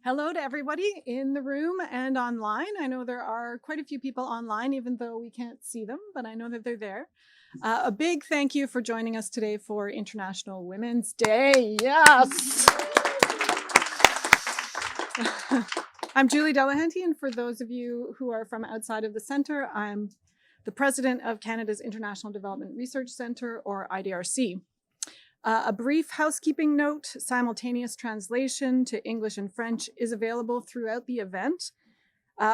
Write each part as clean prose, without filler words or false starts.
Hello to everybody in the room and online. I know there are quite a few people online, even though we can't see them, but I know that they're there. A big thank you for joining us today for International Women's Day. Yes! I'm Julie Delahanty, and for those of you who are from outside of the centre, I'm the president of Canada's International Development Research Centre, or IDRC. A brief housekeeping note: simultaneous translation to English and French is available throughout the event.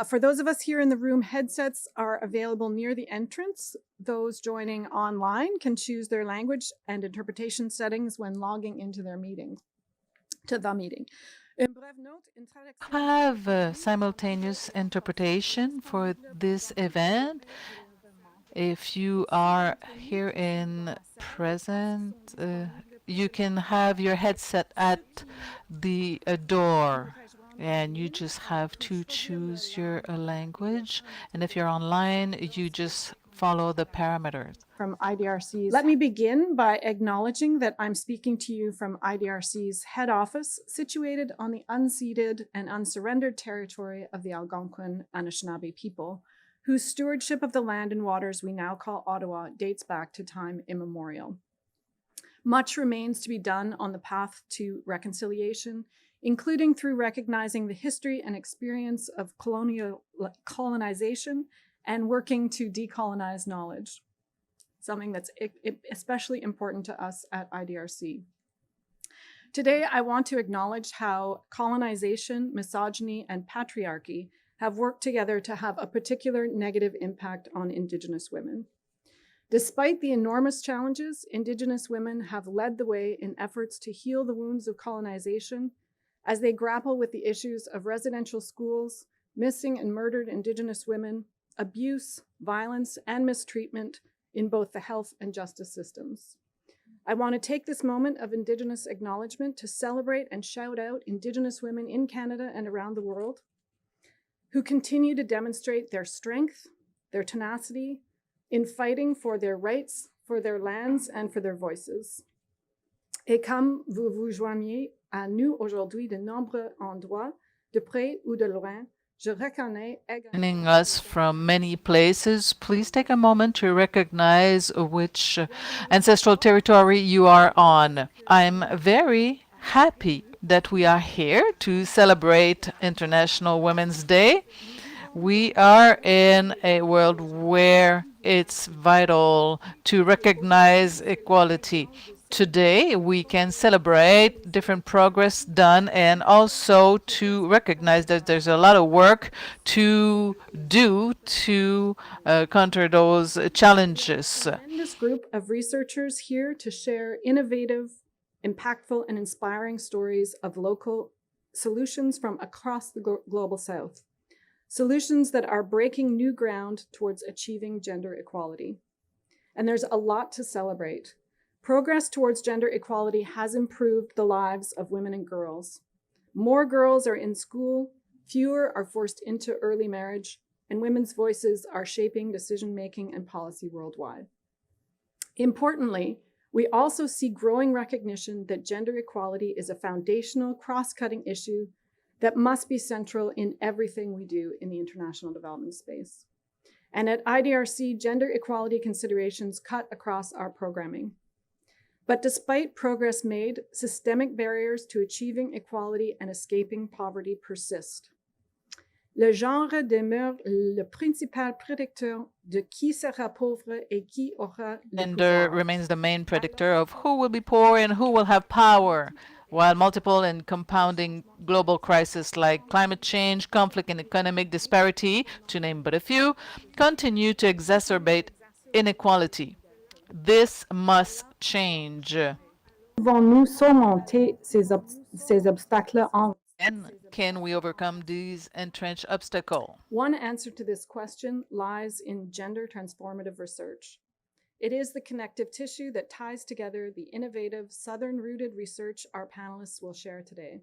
For those of us here in the room, headsets are available near the entrance. Those joining online can choose their language and interpretation settings when logging into their meeting, to the meeting. Have simultaneous interpretation for this event. If you are here in present, you can have your headset at the door, and you just have to choose your language. And if you're online, you just follow the parameters. From IDRC's. Let me begin by acknowledging that I'm speaking to you from IDRC's head office, situated on the unceded and unsurrendered territory of the Algonquin Anishinaabe people, whose stewardship of the land and waters we now call Ottawa dates back to time immemorial. Much remains to be done on the path to reconciliation, including through recognizing the history and experience of colonization and working to decolonize knowledge, something that's especially important to us at IDRC. Today, I want to acknowledge how colonization, misogyny, and patriarchy have worked together to have a particular negative impact on Indigenous women. Despite the enormous challenges, Indigenous women have led the way in efforts to heal the wounds of colonization as they grapple with the issues of residential schools, missing and murdered Indigenous women, abuse, violence, and mistreatment in both the health and justice systems. I want to take this moment of Indigenous acknowledgement to celebrate and shout out Indigenous women in Canada and around the world who continue to demonstrate their strength, their tenacity in fighting for their rights, for their lands, and for their voices. Et comme vous vous joignez à nous aujourd'hui de nombreux endroits, de près ou de loin, joining us from many places, please take a moment to recognize which ancestral territory you are on. I'm very happy that we are here to celebrate International Women's Day. We are in a world where it's vital to recognize equality. Today, we can celebrate different progress done and also to recognize that there's a lot of work to do to counter those challenges. This group of researchers here to share innovative, impactful, and inspiring stories of local solutions from across the global South. Solutions that are breaking new ground towards achieving gender equality. And there's a lot to celebrate. Progress towards gender equality has improved the lives of women and girls. More girls are in school, fewer are forced into early marriage, and women's voices are shaping decision-making and policy worldwide. Importantly, we also see growing recognition that gender equality is a foundational, cross-cutting issue that must be central in everything we do in the international development space. And at IDRC, gender equality considerations cut across our programming. But despite progress made, systemic barriers to achieving equality and escaping poverty persist. Le genre demeure le principal prédicteur de qui sera pauvre et qui aura le Gender pouvoir. remains the main predictor of who will be poor and who will have power, while multiple and compounding global crises like climate change, conflict, and economic disparity, to name but a few, continue to exacerbate inequality. This must change. Pouvons-nous surmonter ces obstacles en And can we overcome these entrenched obstacles? One answer to this question lies in gender transformative research. It is the connective tissue that ties together the innovative, Southern-rooted research our panelists will share today.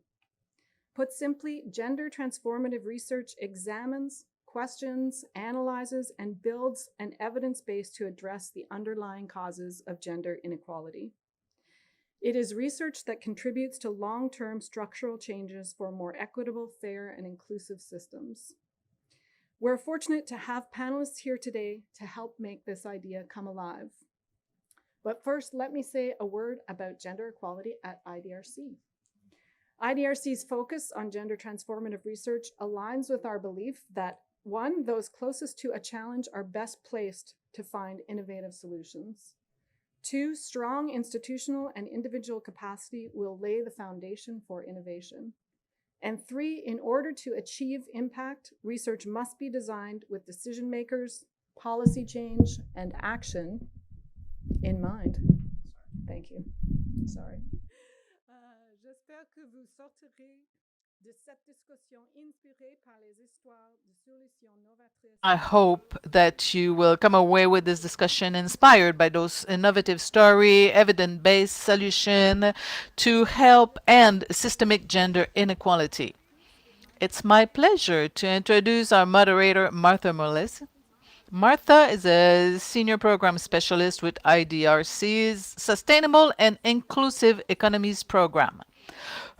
Put simply, gender transformative research examines, questions, analyzes, and builds an evidence base to address the underlying causes of gender inequality. It is research that contributes to long-term structural changes for more equitable, fair, and inclusive systems. We're fortunate to have panelists here today to help make this idea come alive. But first, let me say a word about gender equality at IDRC. IDRC's focus on gender transformative research aligns with our belief that, one, those closest to a challenge are best placed to find innovative solutions. Two, strong institutional and individual capacity will lay the foundation for innovation. And three, in order to achieve impact, research must be designed with decision makers, policy change, and action in mind. Thank you. Sorry. J'espère que vous sortirez de cette discussion inspirée par les histoires de solutions novatrices. I hope that you will come away with this discussion inspired by those innovative story, evidence-based solution to help end systemic gender inequality. It's my pleasure to introduce our moderator, Martha Melesse. Martha is a senior program specialist with IDRC's Sustainable and Inclusive Economies program.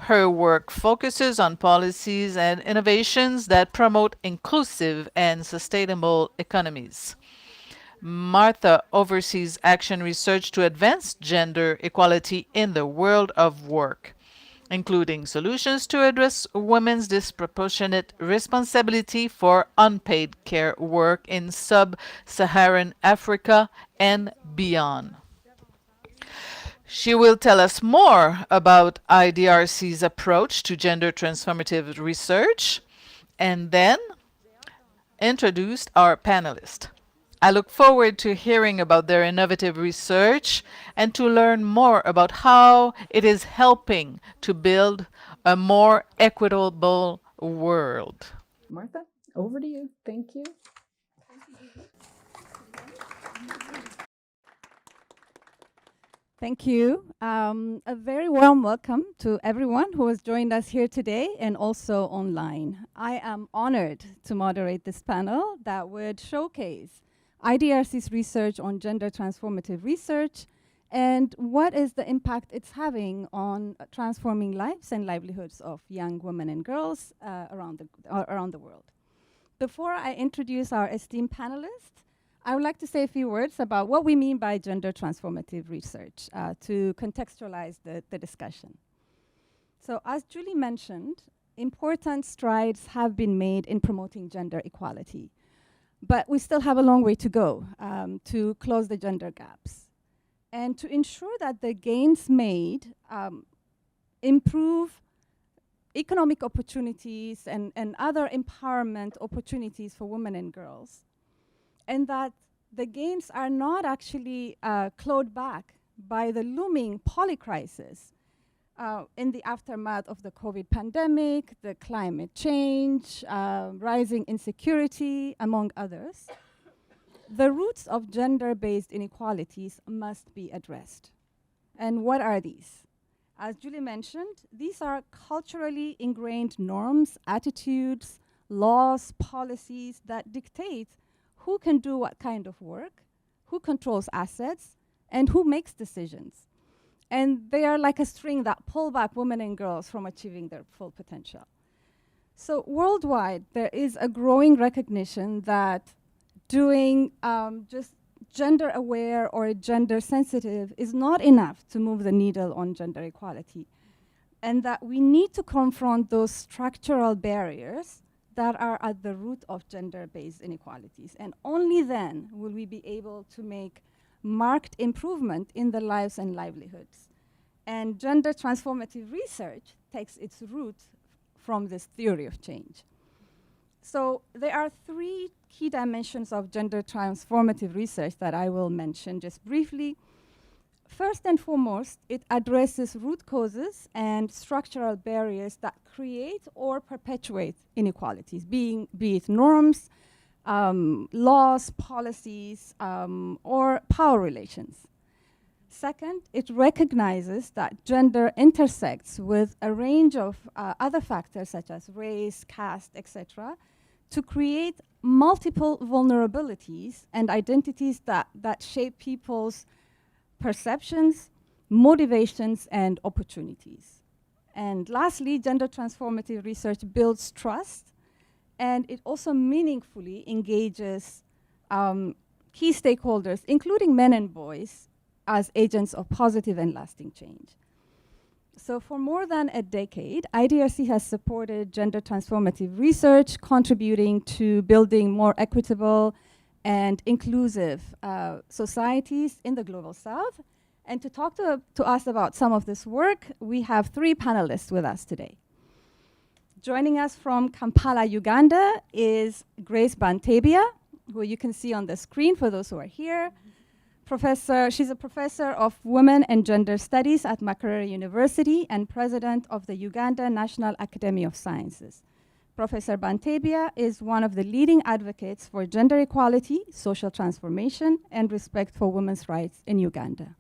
Her work focuses on policies and innovations that promote inclusive and sustainable economies. Martha oversees action research to advance gender equality in the world of work, including solutions to address women's disproportionate responsibility for unpaid care work in sub-Saharan Africa and beyond. She will tell us more about IDRC's approach to gender transformative research and then introduce our panelists. I look forward to hearing about their innovative research and to learn more about how it is helping to build a more equitable world. Martha, over to you. Thank you. Thank you. A very warm welcome to everyone who has joined us here today and also online. I am honored to moderate this panel that would showcase IDRC's research on gender transformative research and what is the impact it's having on transforming lives and livelihoods of young women and girls around the world. Before I introduce our esteemed panelists, I would like to say a few words about what we mean by gender transformative research to contextualize the discussion. So as Julie mentioned, important strides have been made in promoting gender equality, but we still have a long way to go to close the gender gaps. And to ensure that the gains made improve economic opportunities and other empowerment opportunities for women and girls, and that the gains are not actually clawed back by the looming polycrisis in the aftermath of the COVID pandemic, the climate change, rising insecurity, among others. The roots of gender-based inequalities must be addressed. And what are these? As Julie mentioned, these are culturally ingrained norms, attitudes, laws, policies that dictate who can do what kind of work, who controls assets, and who makes decisions. And they are like a string that pull back women and girls from achieving their full potential. So worldwide, there is a growing recognition that doing just gender aware or gender sensitive is not enough to move the needle on gender equality. And that we need to confront those structural barriers that are at the root of gender-based inequalities. And only then will we be able to make marked improvement in the lives and livelihoods. And gender transformative research takes its root from this theory of change. So there are three key dimensions of gender transformative research that I will mention just briefly. First and foremost, it addresses root causes and structural barriers that create or perpetuate inequalities, be it norms, laws, policies, or power relations. Second, it recognizes that gender intersects with a range of other factors such as race, caste, etc., to create multiple vulnerabilities and identities that shape people's perceptions, motivations, and opportunities. And lastly, gender transformative research builds trust, and it also meaningfully engages key stakeholders, including men and boys, as agents of positive and lasting change. So for more than a decade, IDRC has supported gender transformative research, contributing to building more equitable and inclusive societies in the Global South. And to talk to us about some of this work, we have three panelists with us today. Joining us from Kampala, Uganda is Grace Bantebya, who you can see on the screen for those who are here. She's a professor of women and gender studies at Makerere University and president of the Uganda National Academy of Sciences. Professor Bantebya is one of the leading advocates for gender equality, social transformation, and respect for women's rights in Uganda.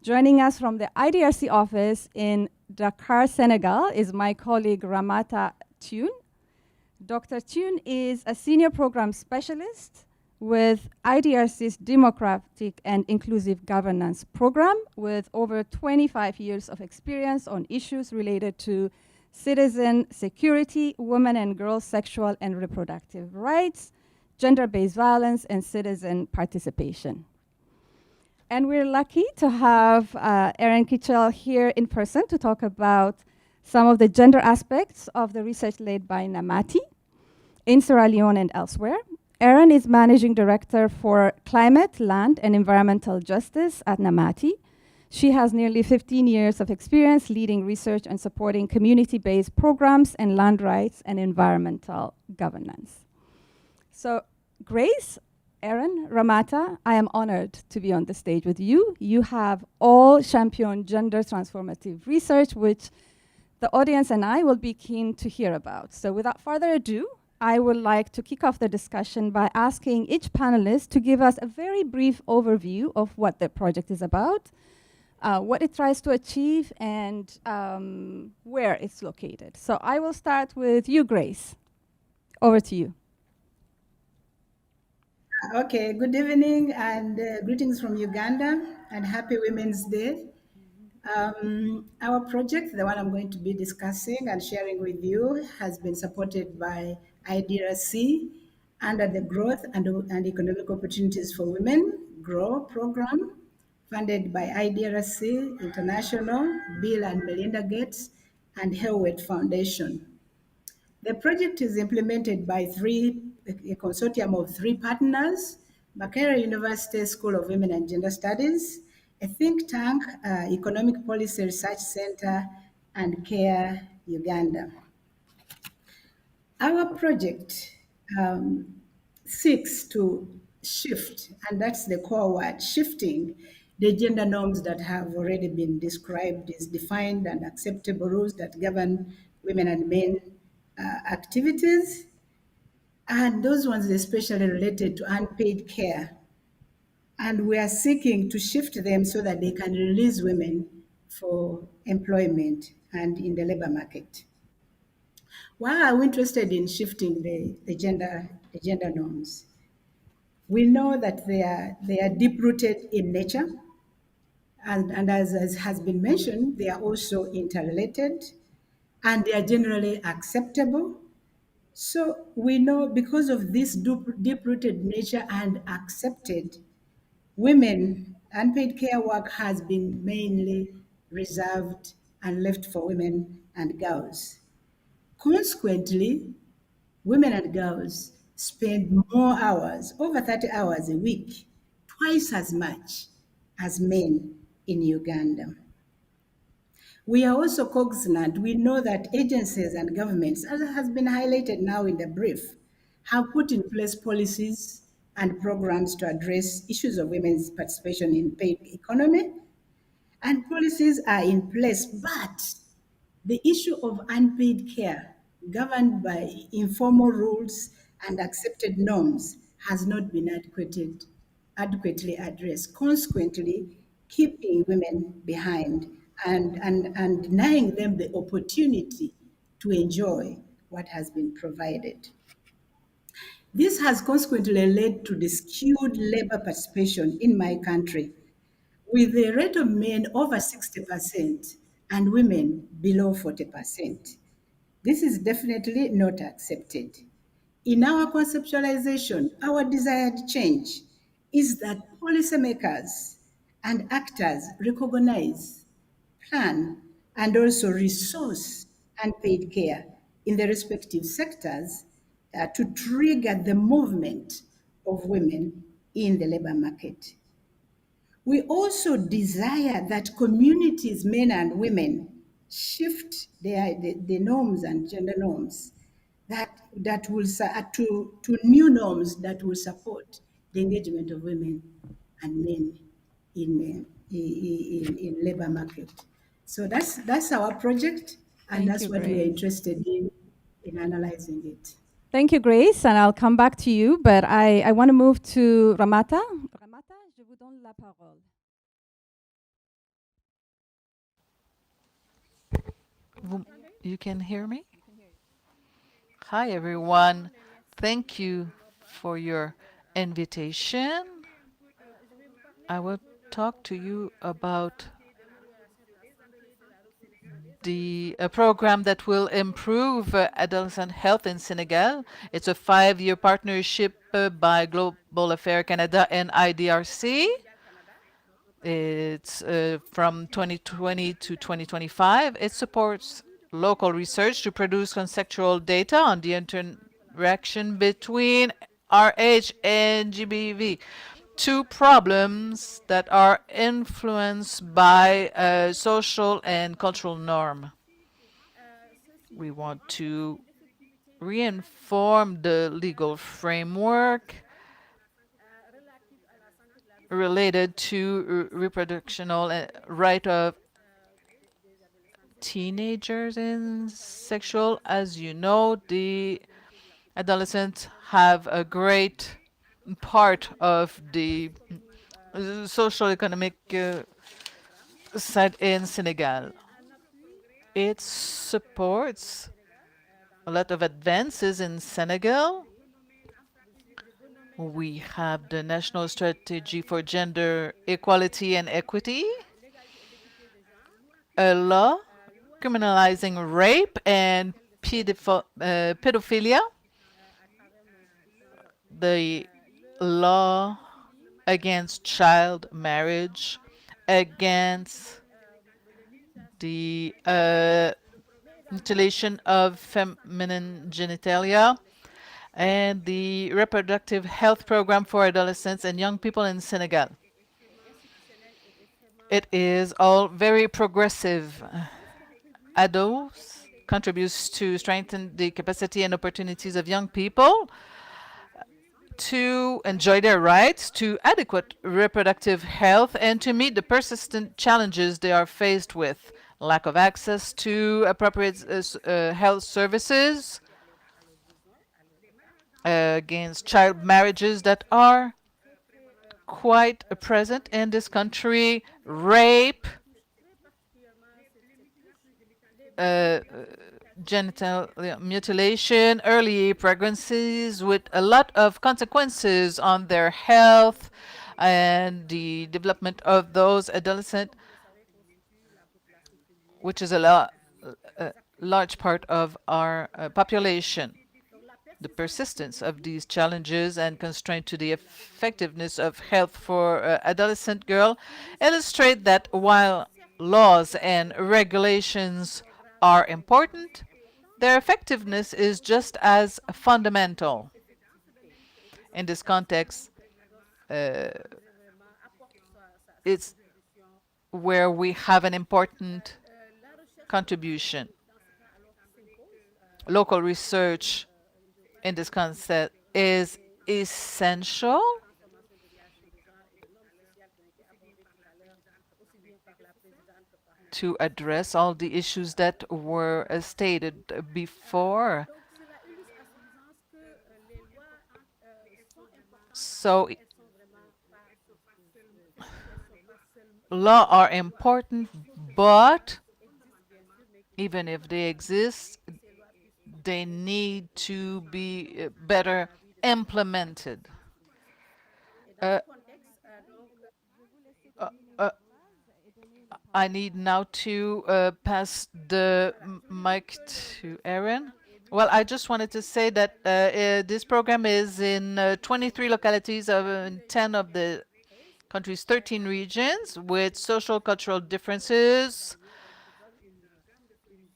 Joining us from the IDRC office in Dakar, Senegal, is my colleague Ramata Thioune. Dr. Thioune is a senior program specialist with IDRC's Democratic and Inclusive Governance program, with over 25 years of experience on issues related to citizen security, women and girls' sexual and reproductive rights, gender-based violence, and citizen participation. And we're lucky to have Erin Kitchell here in person to talk about some of the gender aspects of the research led by Namati in Sierra Leone and elsewhere. Erin is Managing Director for Climate, Land, and Environmental Justice at Namati. She has nearly 15 years of experience leading research and supporting community-based programs and land rights and environmental governance. So, Grace, Erin, Ramata, I am honored to be on the stage with you. You have all championed gender transformative research, which the audience and I will be keen to hear about. So without further ado, I would like to kick off the discussion by asking each panelist to give us a very brief overview of what the project is about, what it tries to achieve, and where it's located. So I will start with you, Grace. Over to you. Okay, good evening and greetings from Uganda and happy Women's Day. Our project, the one I'm going to be discussing and sharing with you, has been supported by IDRC under the Growth and Economic Opportunities for Women GROW program, funded by IDRC International, Bill and Melinda Gates, and Hewlett Foundation. The project is implemented by a consortium of three partners: Makerere University School of Women and Gender Studies, a think tank, Economic Policy Research Center, and CARE Uganda. Our project seeks to shift, and that's the core word, shifting the gender norms that have already been described as defined and acceptable rules that govern women and men activities, and those ones especially related to unpaid care. And we are seeking to shift them so that they can release women for employment and in the labor market. Why are we interested in shifting the gender norms? We know that they are deep-rooted in nature, and as has been mentioned, they are also interrelated, and they are generally acceptable. So we know, because of this deep-rooted nature and accepted, women, unpaid care work has been mainly reserved and left for women and girls. Consequently, women and girls spend more hours, over 30 hours a week, twice as much as men in Uganda. We are also cognizant, we know that agencies and governments, as has been highlighted now in the brief, have put in place policies and programs to address issues of women's participation in paid economy, and policies are in place, but the issue of unpaid care, governed by informal rules and accepted norms, has not been adequately addressed, consequently keeping women behind and denying them the opportunity to enjoy what has been provided. This has consequently led to the skewed labor participation in my country, with the rate of men over 60% and women below 40%. This is definitely not accepted. In our conceptualization, our desired change is that policymakers and actors recognize, plan, and also resource unpaid care in the respective sectors to trigger the movement of women in the labor market. We also desire that communities, men and women, shift the norms and gender norms that will to new norms that will support the engagement of women and men in labor market. So that's our project, and Thank that's you, what we are Grace. interested in analyzing it. Thank you, Grace, and I'll come back to you, but I want to move to Ramata. Ramata, je vous donne la parole. You can hear me? Hi, everyone. Thank you for your invitation. I will talk to you about the program that will improve adolescent health in Senegal. It's a 5-year partnership by Global Affairs Canada and IDRC. It's from 2020 to 2025. It supports local research to produce conceptual data on the interaction between RH and GBV, two problems that are influenced by social and cultural norm. We want to reinform the legal framework related to reproductional right of teenagers in sexual. As you know, the adolescents have a great part of the social economic side in Senegal. It supports a lot of advances in Senegal. We have the National Strategy for Gender Equality and Equity, a law criminalizing rape and pedophilia, the law against child marriage, against the mutilation of feminine genitalia, and the reproductive health program for adolescents and young people in Senegal. It is all very progressive. ADOS contributes to strengthen the capacity and opportunities of young people to enjoy their rights to adequate reproductive health and to meet the persistent challenges they are faced with: lack of access to appropriate health services, against child marriages that are quite present in this country, rape, genital mutilation, early pregnancies with a lot of consequences on their health and the development of those adolescents, which is a large part of our population. The persistence of these challenges and constraint to the effectiveness of health for adolescent girls illustrate that while laws and regulations are important, their effectiveness is just as fundamental. In this context, it's where we have an important contribution. Local research in this concept is essential to address all the issues that were stated before. So laws are important, but even if they exist, they need to be better implemented. I need now to pass the mic to Erin. Well, I just wanted to say that this program is in 23 localities of 10 of the country's 13 regions with social cultural differences.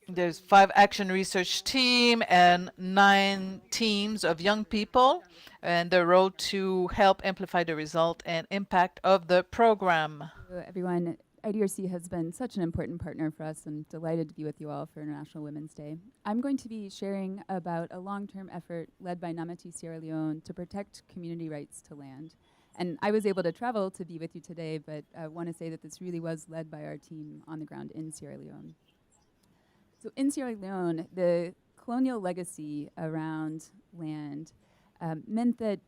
There's 5 action research team and 9 teams of young people, and the role to help amplify the result and impact of the program. Everyone, IDRC has been such an important partner for us. I'm delighted to be with you all for International Women's Day. I'm going to be sharing about a long-term effort led by Namati, Sierra Leone to protect community rights to land. And I was able to travel to be with you today, but I want to say that this really was led by our team on the ground in Sierra Leone. So in Sierra Leone, the colonial legacy around land meant that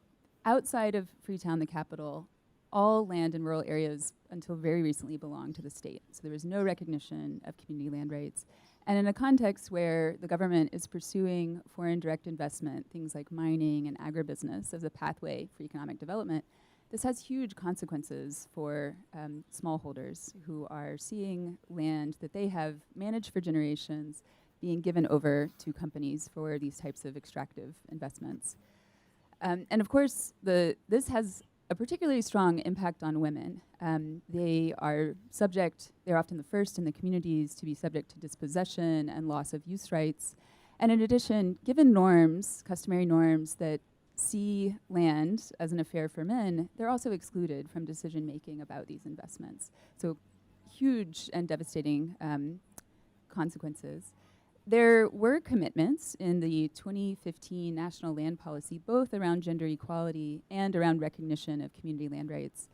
outside of Freetown, the capital, all land in rural areas until very recently belonged to the state. So there was no recognition of community land rights. And in a context where the government is pursuing foreign direct investment, things like mining and agribusiness as a pathway for economic development, this has huge consequences for smallholders who are seeing land that they have managed for generations being given over to companies for these types of extractive investments. And of course, this has a particularly strong impact on women. They're often the first in the communities to be subject to dispossession and loss of use rights. And in addition, given norms, customary norms that see land as an affair for men, they're also excluded from decision making about these investments. So huge and devastating consequences. There were commitments in the 2015 National Land Policy, both around gender equality and around recognition of community land rights,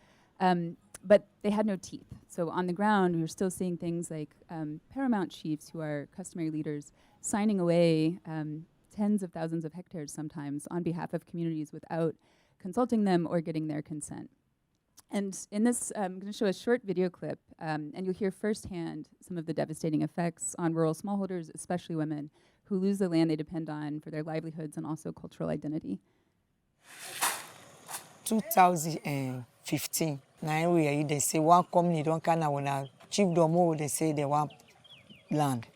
but they had no teeth. So on the ground, we're still seeing things like paramount chiefs, who are customary leaders, signing away tens of thousands of hectares sometimes on behalf of communities without consulting them or getting their consent. And in this, I'm going to show a short video clip, and you'll hear firsthand some of the devastating effects on rural smallholders, especially women, who lose the land they depend on for their livelihoods and also cultural identity. 2015, now they say one company don't kind of wanna chief domo, they say they want land.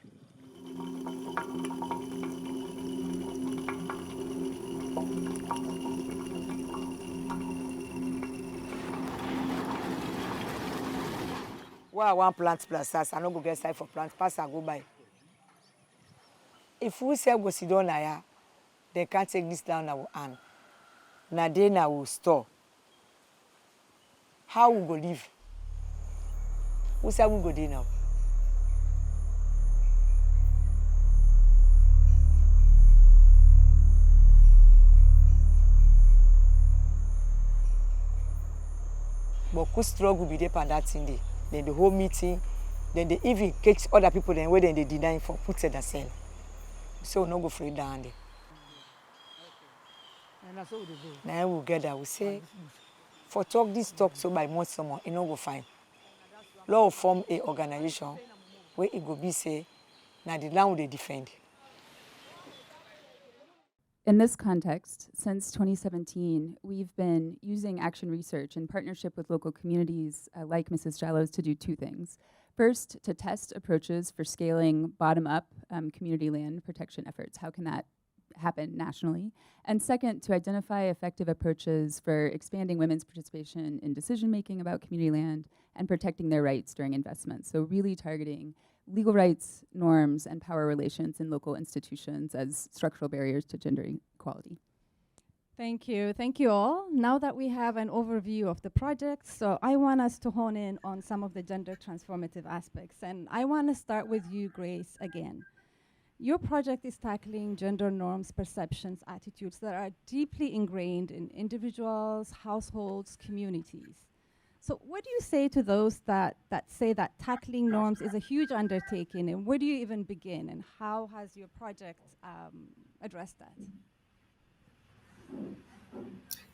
Why I want plant plus us, I don't go get side for plant, pass I go by. If we say go sit down here, they can't take this down our hand. Now they now will store. How we go live? Who say we go there now? But who struggle be there for that thing day? Then the whole meeting, then they even catch other people then where then they deny for put it themselves. So no go free down there. Now we gather, we say, for talk this talk so by most someone, it no go fine. Law form a organization where it go be say, now the land they defend. In this context, since 2017, we've been using action research in partnership with local communities like Mrs. Jallows to do 2 things. First, to test approaches for scaling bottom-up community land protection efforts. How can that happen nationally? And second, to identify effective approaches for expanding women's participation in decision-making about community land and protecting their rights during investments. So really targeting legal rights, norms, and power relations in local institutions as structural barriers to gender equality. Thank you. Thank you all. Now that we have an overview of the project, so I want us to hone in on some of the gender transformative aspects. And I want to start with you, Grace, again. Your project is tackling gender norms, perceptions, attitudes that are deeply ingrained in individuals, households, communities. So what do you say to those that say that tackling norms is a huge undertaking, and where do you even begin, and how has your project addressed that?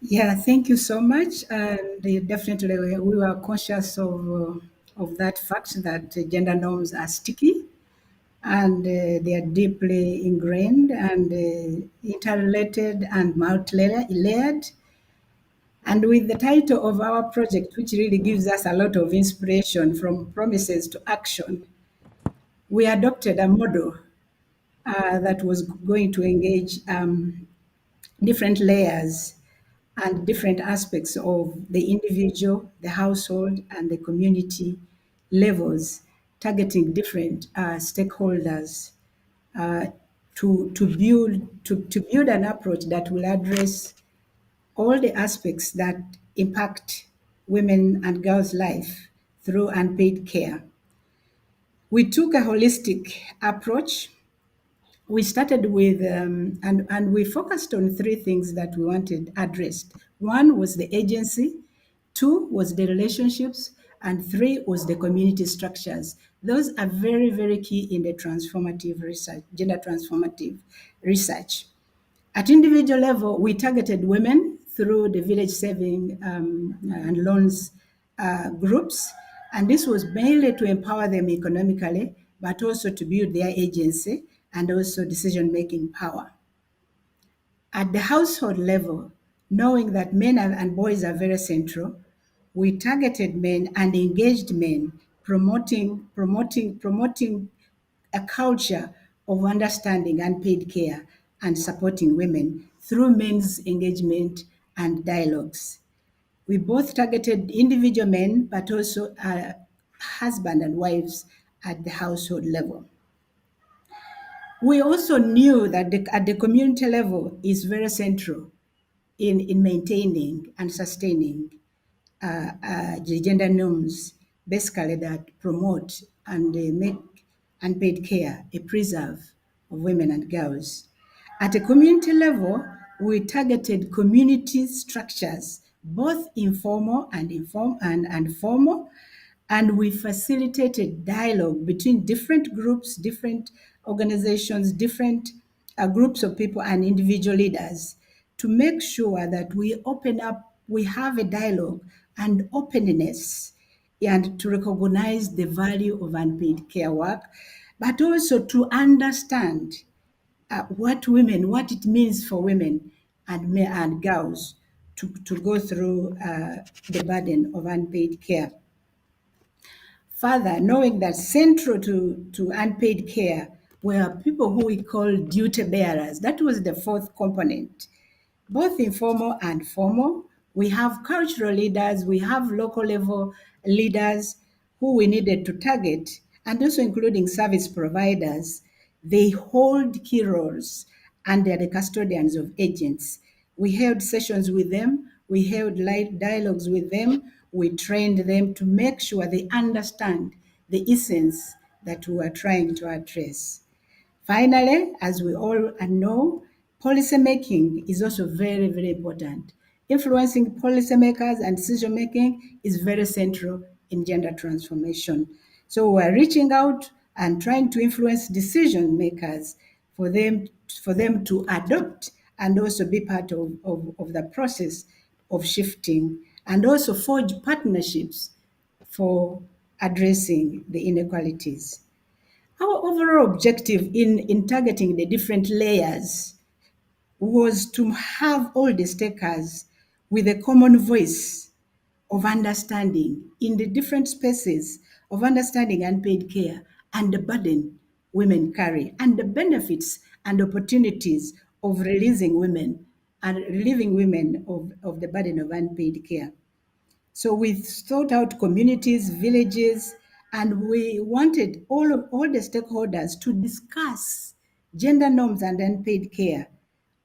Yeah, thank you so much. And definitely, we were conscious of that fact that gender norms are sticky, and they are deeply ingrained and interrelated and multi-layered. And with the title of our project, which really gives us a lot of inspiration from promises to action, we adopted a model that was going to engage different layers and different aspects of the individual, the household, and the community levels, targeting different stakeholders to build an approach that will address all the aspects that impact women and girls' life through unpaid care. We took a holistic approach. We started with, and we focused on three things that we wanted addressed. One was the agency, two was the relationships, and three was the community structures. Those are very, very key in the transformative research, gender transformative research. At individual level, we targeted women through the village saving and loans groups. And this was mainly to empower them economically, but also to build their agency and also decision-making power. At the household level, knowing that men and boys are very central, we targeted men and engaged men, promoting a culture of understanding unpaid care and supporting women through men's engagement and dialogues. We both targeted individual men, but also husband and wives at the household level. We also knew that at the community level is very central in maintaining and sustaining the gender norms, basically that promote and make unpaid care a preserve of women and girls. At a community level, we targeted community structures, both informal and formal, and we facilitated dialogue between different groups, different organizations, different groups of people and individual leaders to make sure that we open up, we have a dialogue and openness, and to recognize the value of unpaid care work, but also to understand what it means for women and girls to go through the burden of unpaid care. Further, knowing that central to unpaid care were people who we call duty bearers. That was the fourth component, both informal and formal. We have cultural leaders, we have local level leaders who we needed to target, and also including service providers. They hold key roles and they're the custodians of agents. We held sessions with them, we held live dialogues with them, we trained them to make sure they understand the essence that we are trying to address. Finally, as we all know, policy making is also very, very important. Influencing policymakers and decision making is very central in gender transformation. So we're reaching out and trying to influence decision makers for them to adopt and also be part of the process of shifting, and also forge partnerships for addressing the inequalities. Our overall objective in targeting the different layers was to have all the stakers with a common voice of understanding in the different spaces of understanding unpaid care and the burden women carry and the benefits and opportunities of releasing women and relieving women of the burden of unpaid care. So we sought out communities, villages, and we wanted all the stakeholders to discuss gender norms and unpaid care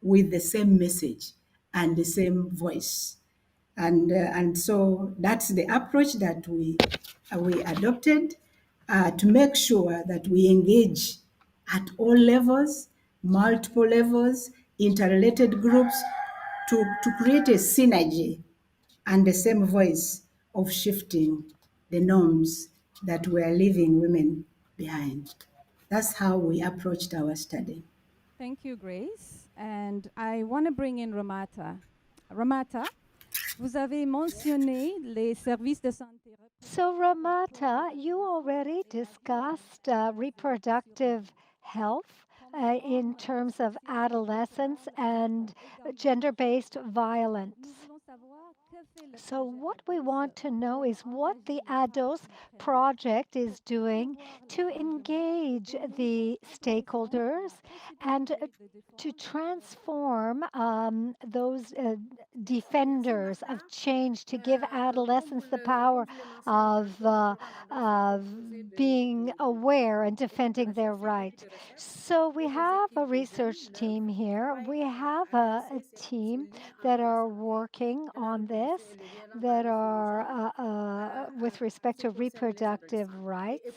with the same message and the same voice. And so that's the approach that we adopted to make sure that we engage at all levels, multiple levels, interrelated groups, to create a synergy and the same voice of shifting the norms that were leaving women behind. That's how we approached our study. Thank you, Grace. And I want to bring in Ramata. Ramata, vous avez mentionné les services de santé. So, Ramata, you already discussed reproductive health in terms of adolescence and gender-based violence. Nous voulons savoir So, what we want to know is what the ADOS project is doing to engage the stakeholders and to transform those defenders of change, to give adolescents the power of being aware and defending their right. So we have a research team here. We have a team that are working on this, that are with respect to reproductive rights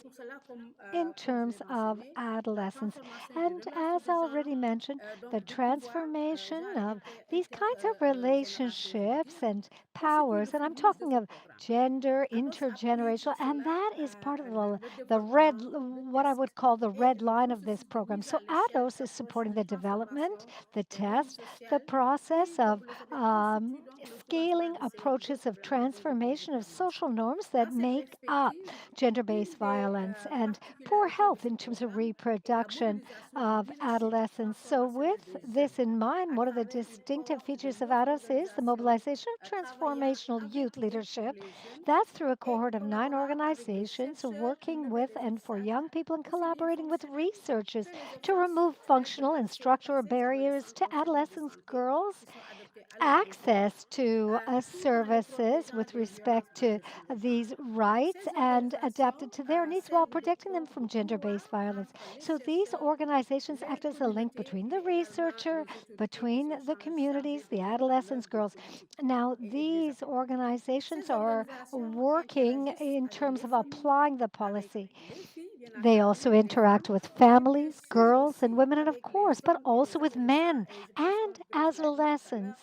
in terms of adolescence. And as I already mentioned, the transformation of these kinds of relationships and powers, and I'm talking of gender, intergenerational, and that is part of the what I would call the red line of this program. So ADOS is supporting the development, the test, the process of scaling approaches of transformation of social norms that make up gender based violence and poor health in terms of reproduction of adolescents. So, with this in mind, one of the distinctive features of ADOS is the mobilization of transformational youth leadership. That's through a cohort of 9 organizations working with and for young people and collaborating with researchers to remove functional and structural barriers to adolescents, girls, access to services with respect to these rights and adapted to their needs while protecting them from gender based violence. So these organizations act as a link between the researcher, between the communities, the adolescents, girls. Now, these organizations are working in terms of applying the policy. They also interact with families, girls, and women, and of course, but also with men and adolescents.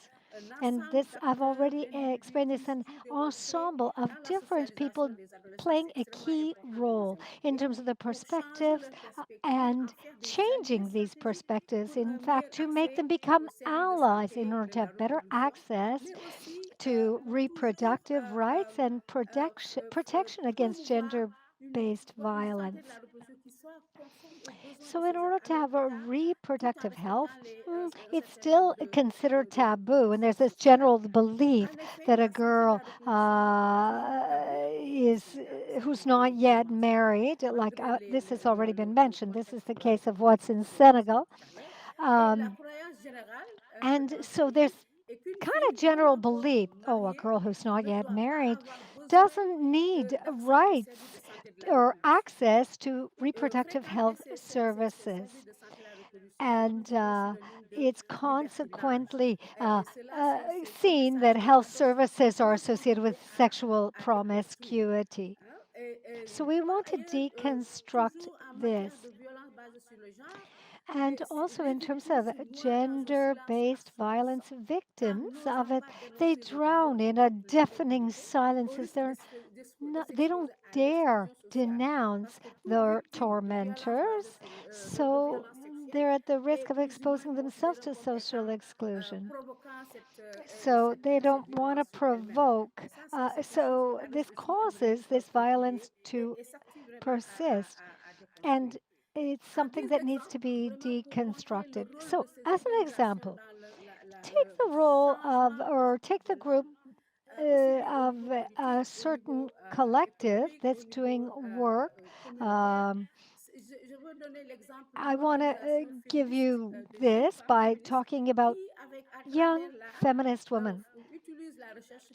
And this, I've already explained this, an ensemble of different people playing a key role in terms of the perspectives and changing these perspectives, in fact, to make them become allies in order to have better access to reproductive rights and protection against gender based violence. So, in order to have a reproductive health, it's still considered taboo. And there's this general belief that a girl is who's not yet married, like this has already been mentioned. This is the case of what's in Senegal. Um, and so there's kind of general belief, oh, a girl who's not yet married doesn't need rights or access to reproductive health services. And it's consequently seen that health services are associated with sexual promiscuity. So we want to deconstruct this. And also, in terms of gender based violence, victims of it, they drown in a deafening silence as they don't dare denounce their tormentors. So they're at the risk of exposing themselves to social exclusion. So they don't want to provoke. So this causes this violence to persist. And it's something that needs to be deconstructed. So, as an example, take the role of, or take the group of a certain collective that's doing work. Um, I want to give you this by talking about young feminist women.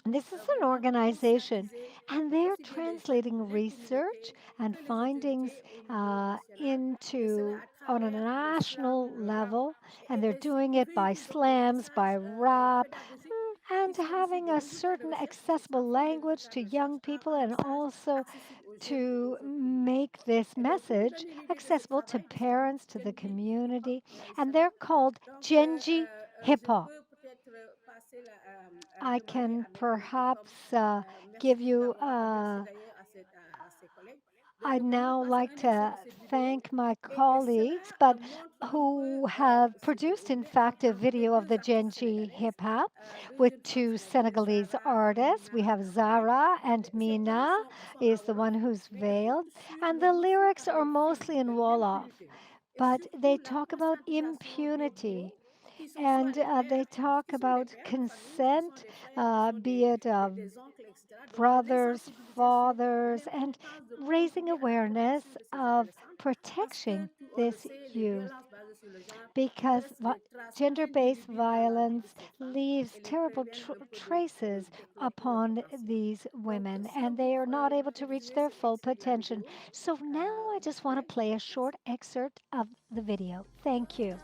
And this is an organization, and they're translating research and findings into on a national level, and they're doing it by slams, by rap, and having a certain accessible language to young people, and also to make this message accessible to parents, to the community. And they're called Genji Hip Hop. I can perhaps give you. I'd now like to thank my colleagues, but who have produced, in fact, a video of the Genji hip hop with two Senegalese artists. We have Zara and Mina is the one who's veiled, and the lyrics are mostly in Wolof, but they talk about impunity And they talk about consent, be it brothers, fathers, and raising awareness of protecting this youth because gender based violence leaves terrible traces upon these women and they are not able to reach their full potential. So now I just want to play a short excerpt of the video. Thank you.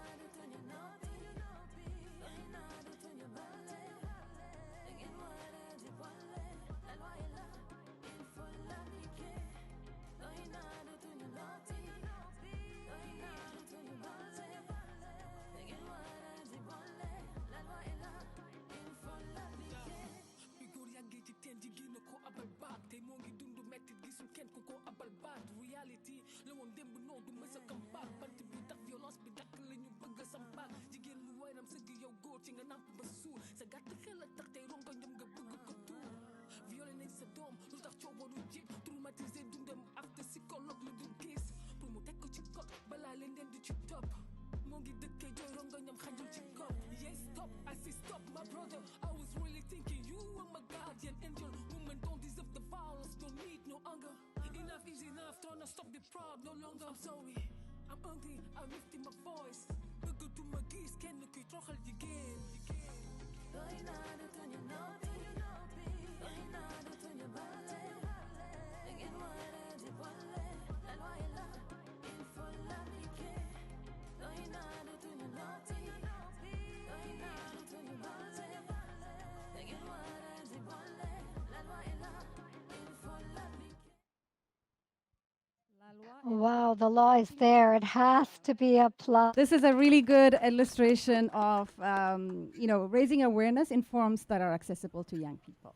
Wow, the law is there. It has to be applied. This is a really good illustration of, raising awareness in forms that are accessible to young people.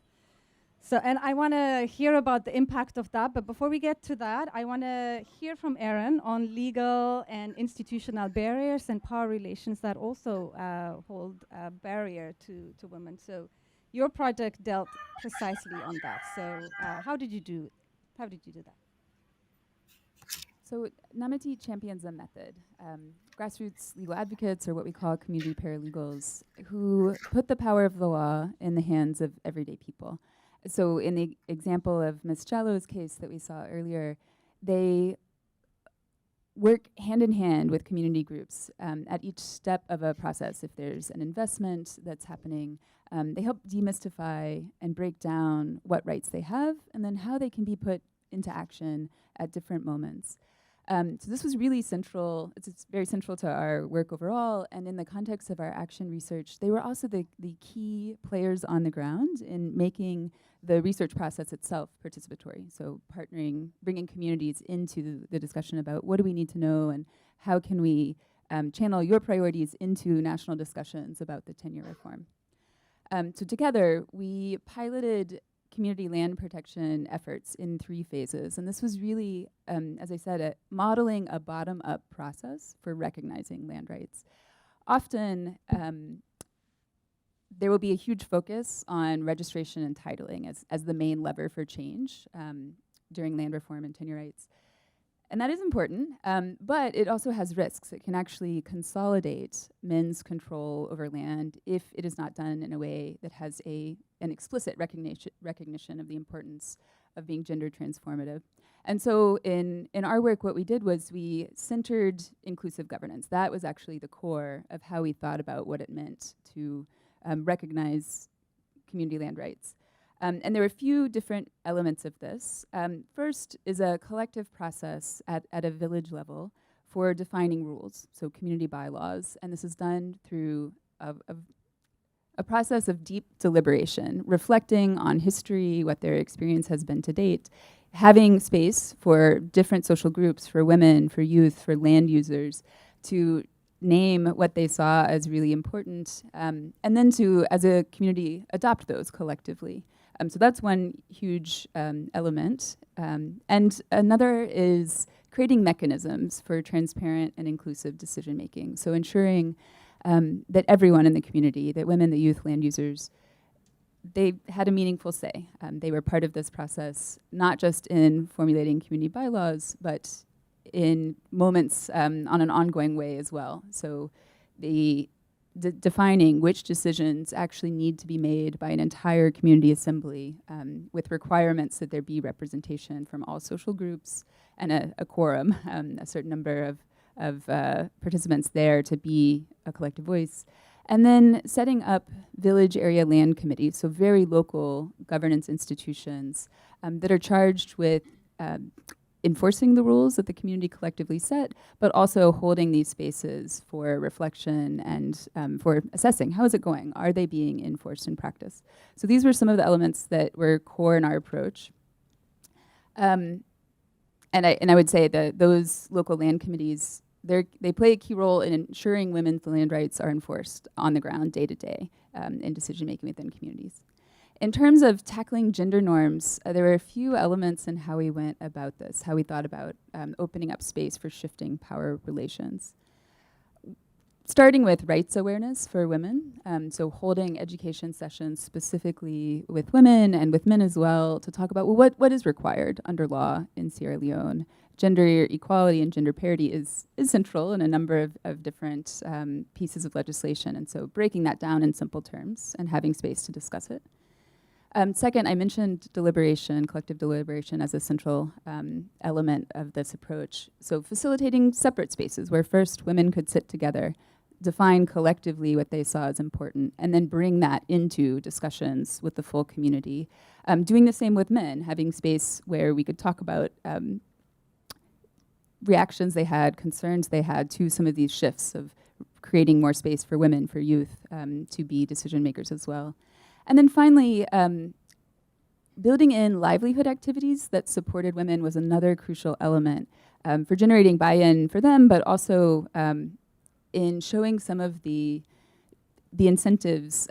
So, and I want to hear about the impact of that. But before we get to that, I want to hear from Erin on legal and institutional barriers and power relations that also hold a barrier to women. So, your project dealt precisely on that. So, how did you do that? So Namati champions a method. Grassroots legal advocates, or what we call community paralegals, who put the power of the law in the hands of everyday people. So in the example of Ms. Jallo's case that we saw earlier, they work hand in hand with community groups at each step of a process. If there's an investment that's happening, they help demystify and break down what rights they have and then how they can be put into action at different moments. So this was really central. It's very central to our work overall. And in the context of our action research, they were also the key players on the ground in making the research process itself participatory. So partnering, bringing communities into the discussion about what do we need to know and how can we channel your priorities into national discussions about the tenure reform. So together, we piloted community land protection efforts in 3 phases. And this was really, as I said, modeling a bottom-up process for recognizing land rights. Often, there will be a huge focus on registration and titling as the main lever for change during land reform and tenure rights. And that is important, but it also has risks. It can actually consolidate men's control over land if it is not done in a way that has an explicit recognition of the importance of being gender transformative. And so in our work, what we did was we centered inclusive governance. That was actually the core of how we thought about what it meant to recognize community land rights. And there are a few different elements of this. First is a collective process at a village level for defining rules, so community bylaws. And this is done through a process of deep deliberation, reflecting on history, what their experience has been to date, having space for different social groups, for women, for youth, for land users, to name what they saw as really important, and then to, as a community, adopt those collectively. So that's one huge element. And another is creating mechanisms for transparent and inclusive decision making. So ensuring that everyone in the community, that women, the youth, land users, they had a meaningful say. They were part of this process, not just in formulating community bylaws, but in moments on an ongoing way as well. So the defining which decisions actually need to be made by an entire community assembly, with requirements that there be representation from all social groups and a quorum, a certain number of participants there to be a collective voice. And then setting up village area land committees, so very local governance institutions that are charged with enforcing the rules that the community collectively set, but also holding these spaces for reflection and for assessing how is it going? Are they being enforced in practice? So these were some of the elements that were core in our approach. And I would say that those local land committees, they play a key role in ensuring women's land rights are enforced on the ground day to day in decision making within communities. In terms of tackling gender norms, there were a few elements in how we went about this, how we thought about opening up space for shifting power relations. Starting with rights awareness for women, so holding education sessions specifically with women and with men as well to talk about, well, what is required under law in Sierra Leone. Gender equality and gender parity is central in a number of different pieces of legislation, and so breaking that down in simple terms and having space to discuss it. Second, I mentioned deliberation, collective deliberation as a central element of this approach. So facilitating separate spaces where first women could sit together, define collectively what they saw as important, and then bring that into discussions with the full community. Doing the same with men, having space where we could talk about reactions they had, concerns they had to some of these shifts of creating more space for women, for youth, to be decision makers as well. And then finally, building in livelihood activities that supported women was another crucial element for generating buy-in for them, but also in showing some of the incentives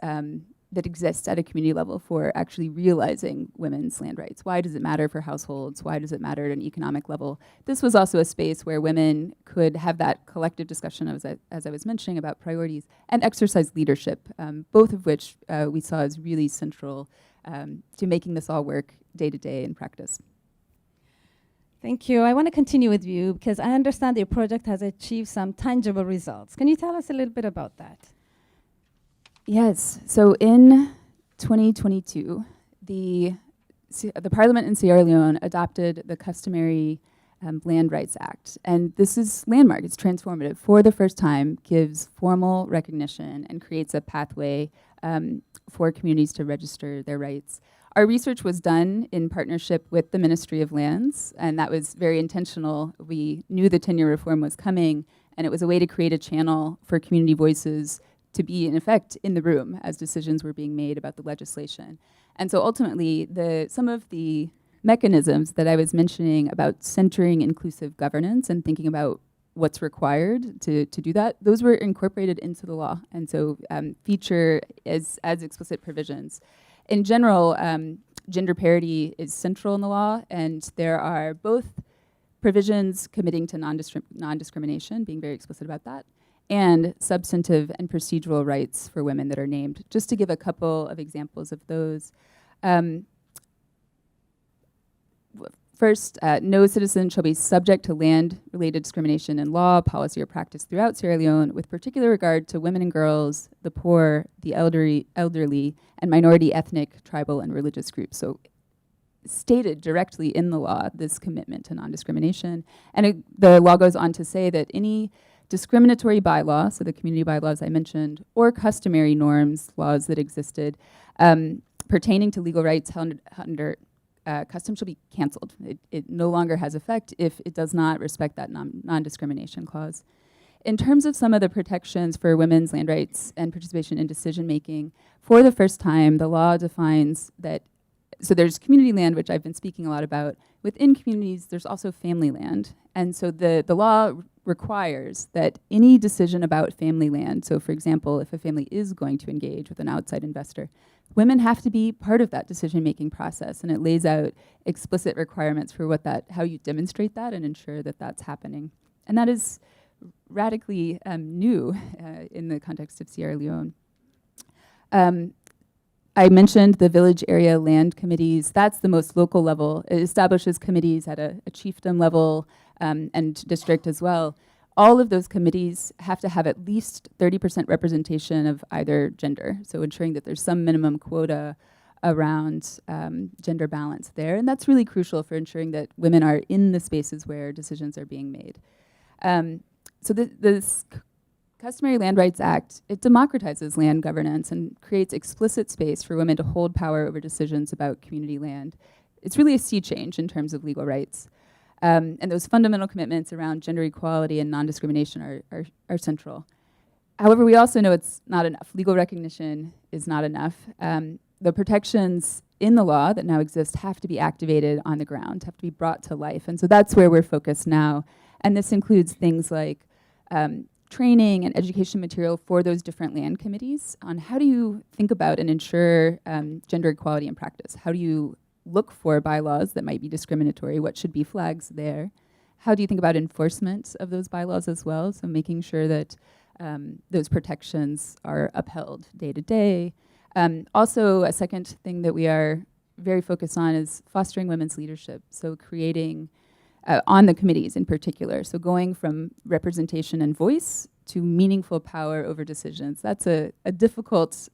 that exist at a community level for actually realizing women's land rights. Why does it matter for households? Why does it matter at an economic level? This was also a space where women could have that collective discussion, as I was mentioning, about priorities and exercise leadership, both of which we saw as really central to making this all work day to day in practice. Thank you. I want to continue with you because I understand your project has achieved some tangible results. Can you tell us a little bit about that? Yes. So in 2022, the Parliament in Sierra Leone adopted the customary Land Rights Act. And this is landmark. It's transformative. For the first time, gives formal recognition and creates a pathway for communities to register their rights. Our research was done in partnership with the Ministry of Lands, and that was very intentional. We knew the tenure reform was coming, and it was a way to create a channel for community voices to be, in effect, in the room as decisions were being made about the legislation. And so ultimately, some of the mechanisms that I was mentioning about centering inclusive governance and thinking about what's required to do that, those were incorporated into the law, and so feature as explicit provisions. In general, gender parity is central in the law, and there are both provisions committing to non-discrimination, being very explicit about that, and substantive and procedural rights for women that are named. Just to give a couple of examples of those. First, no citizen shall be subject to land-related discrimination in law, policy, or practice throughout Sierra Leone, with particular regard to women and girls, the poor, the elderly, and minority ethnic, tribal, and religious groups. So stated directly in the law, this commitment to non-discrimination. And the law goes on to say that any discriminatory bylaw, so the community bylaws I mentioned, or customary norms, laws that existed, pertaining to legal rights held under custom shall be canceled. It no longer has effect if it does not respect that non-discrimination clause. In terms of some of the protections for women's land rights and participation in decision-making, for the first time, the law defines that, so there's community land, which I've been speaking a lot about. Within communities, there's also family land. And so the law requires that any decision about family land, so for example, if a family is going to engage with an outside investor, women have to be part of that decision-making process, and it lays out explicit requirements for how you demonstrate that and ensure that that's happening. And that is radically new in the context of Sierra Leone. I mentioned the village area land committees. That's the most local level. It establishes committees at a chiefdom level and district as well. all of those committees have to have at least 30% representation of either gender. So ensuring that there's some minimum quota around gender balance there. And that's really crucial for ensuring that women are in the spaces where decisions are being made. So this Customary Land Rights Act, it democratizes land governance and creates explicit space for women to hold power over decisions about community land. It's really a sea change in terms of legal rights. And those fundamental commitments around gender equality and non-discrimination are central. However, we also know it's not enough. Legal recognition is not enough. The protections in the law that now exist have to be activated on the ground, have to be brought to life. And so that's where we're focused now. And this includes things like training and education material for those different land committees on how do you think about and ensure gender equality in practice? How do you look for bylaws that might be discriminatory? What should be flags there? How do you think about enforcement of those bylaws as well? So making sure that those protections are upheld day to day. Also, a second thing that we are very focused on is fostering women's leadership. So creating on the committees in particular. So going from representation and voice to meaningful power over decisions. That's a difficult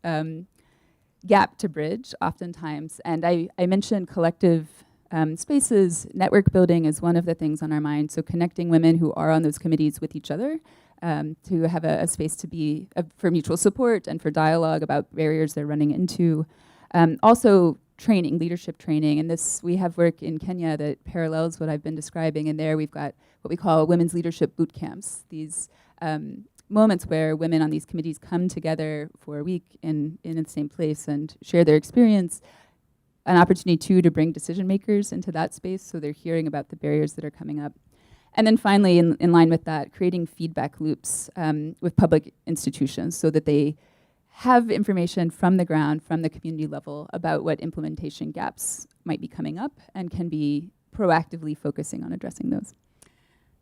gap to bridge oftentimes. And I mentioned collective spaces. Network building is one of the things on our mind. So connecting women who are on those committees with each other to have a space to be for mutual support and for dialogue about barriers they're running into. Also training, leadership training, and we have work in Kenya that parallels what I've been describing, and there we've got what we call women's leadership boot camps, these moments where women on these committees come together for a week in the same place and share their experience, an opportunity too to bring decision makers into that space so they're hearing about the barriers that are coming up. And then finally, in line with that, creating feedback loops with public institutions so that they have information from the ground, from the community level about what implementation gaps might be coming up and can be proactively focusing on addressing those.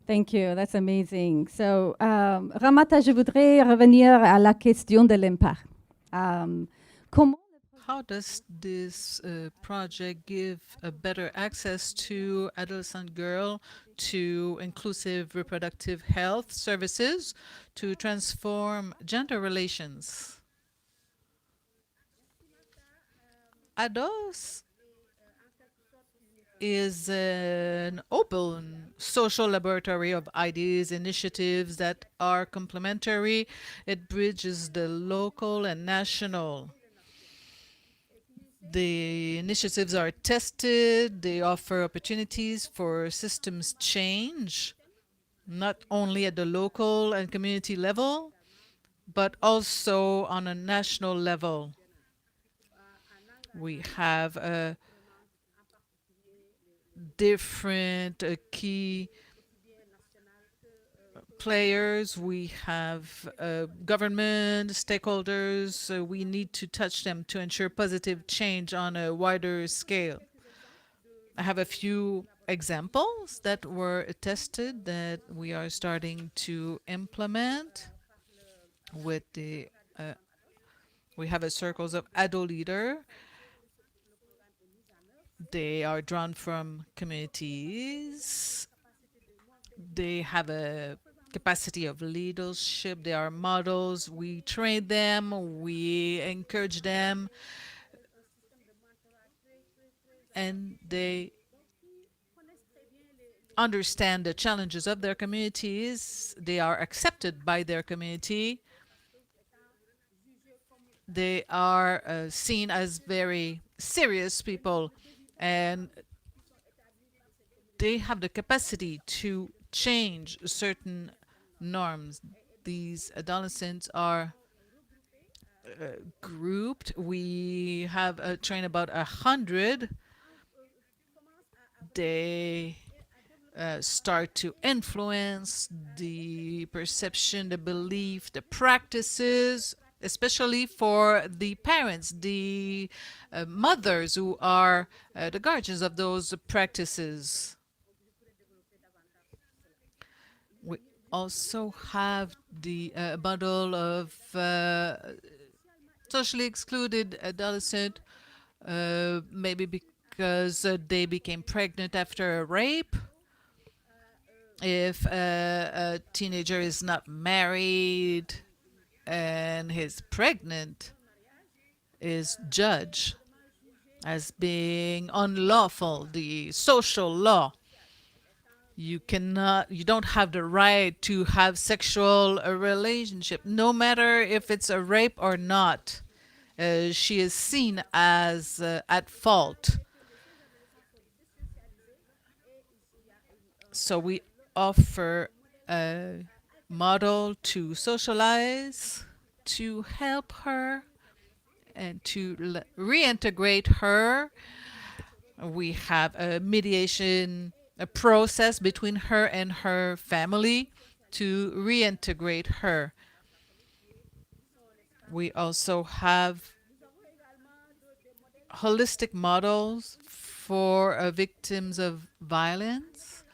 Thank you, that's amazing. So, Ramata, je voudrais revenir à la question de l'impact. How does this project give a better access to adolescent girls to inclusive reproductive health services to transform gender relations? ADOS is an open social laboratory of ideas, initiatives that are complementary. It bridges the local and national. The initiatives are tested, they offer opportunities for systems change, not only at the local and community level, but also on a national level. We have different key players. We have government, stakeholders. We need to touch them to ensure positive change on a wider scale. I have a few examples that were tested that we are starting to implement with the we have a circles of ado leader. They are drawn from communities. They have a capacity of leadership. They are models. We train them. We encourage them. And they understand the challenges of their communities. They are accepted by their community. They are seen as very serious people, and they have the capacity to change certain norms. These adolescents are grouped. We have trained about 100. They start to influence the perception, the belief, the practices, especially for the parents, the mothers who are the guardians of those practices. We also have the bundle of socially excluded adolescent, maybe because they became pregnant after a rape. if a teenager is not married and is pregnant, is judged as being unlawful, the social law. You don't have the right to have sexual relationship, no matter if it's a rape or not. She is seen as at fault. So we offer a model to socialize, to help her, and to reintegrate her. We have a mediation a process between her and her family to reintegrate her. We also have holistic models for victims of violence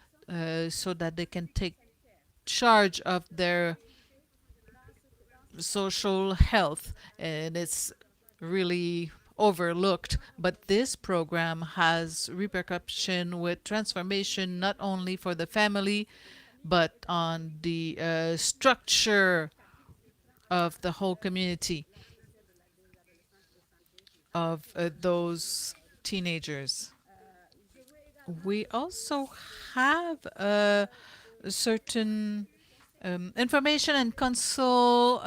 so that they can take charge of their social health, and it's really overlooked. But this program has repercussion with transformation not only for the family but on the structure of the whole community of those teenagers. We also have a certain information and console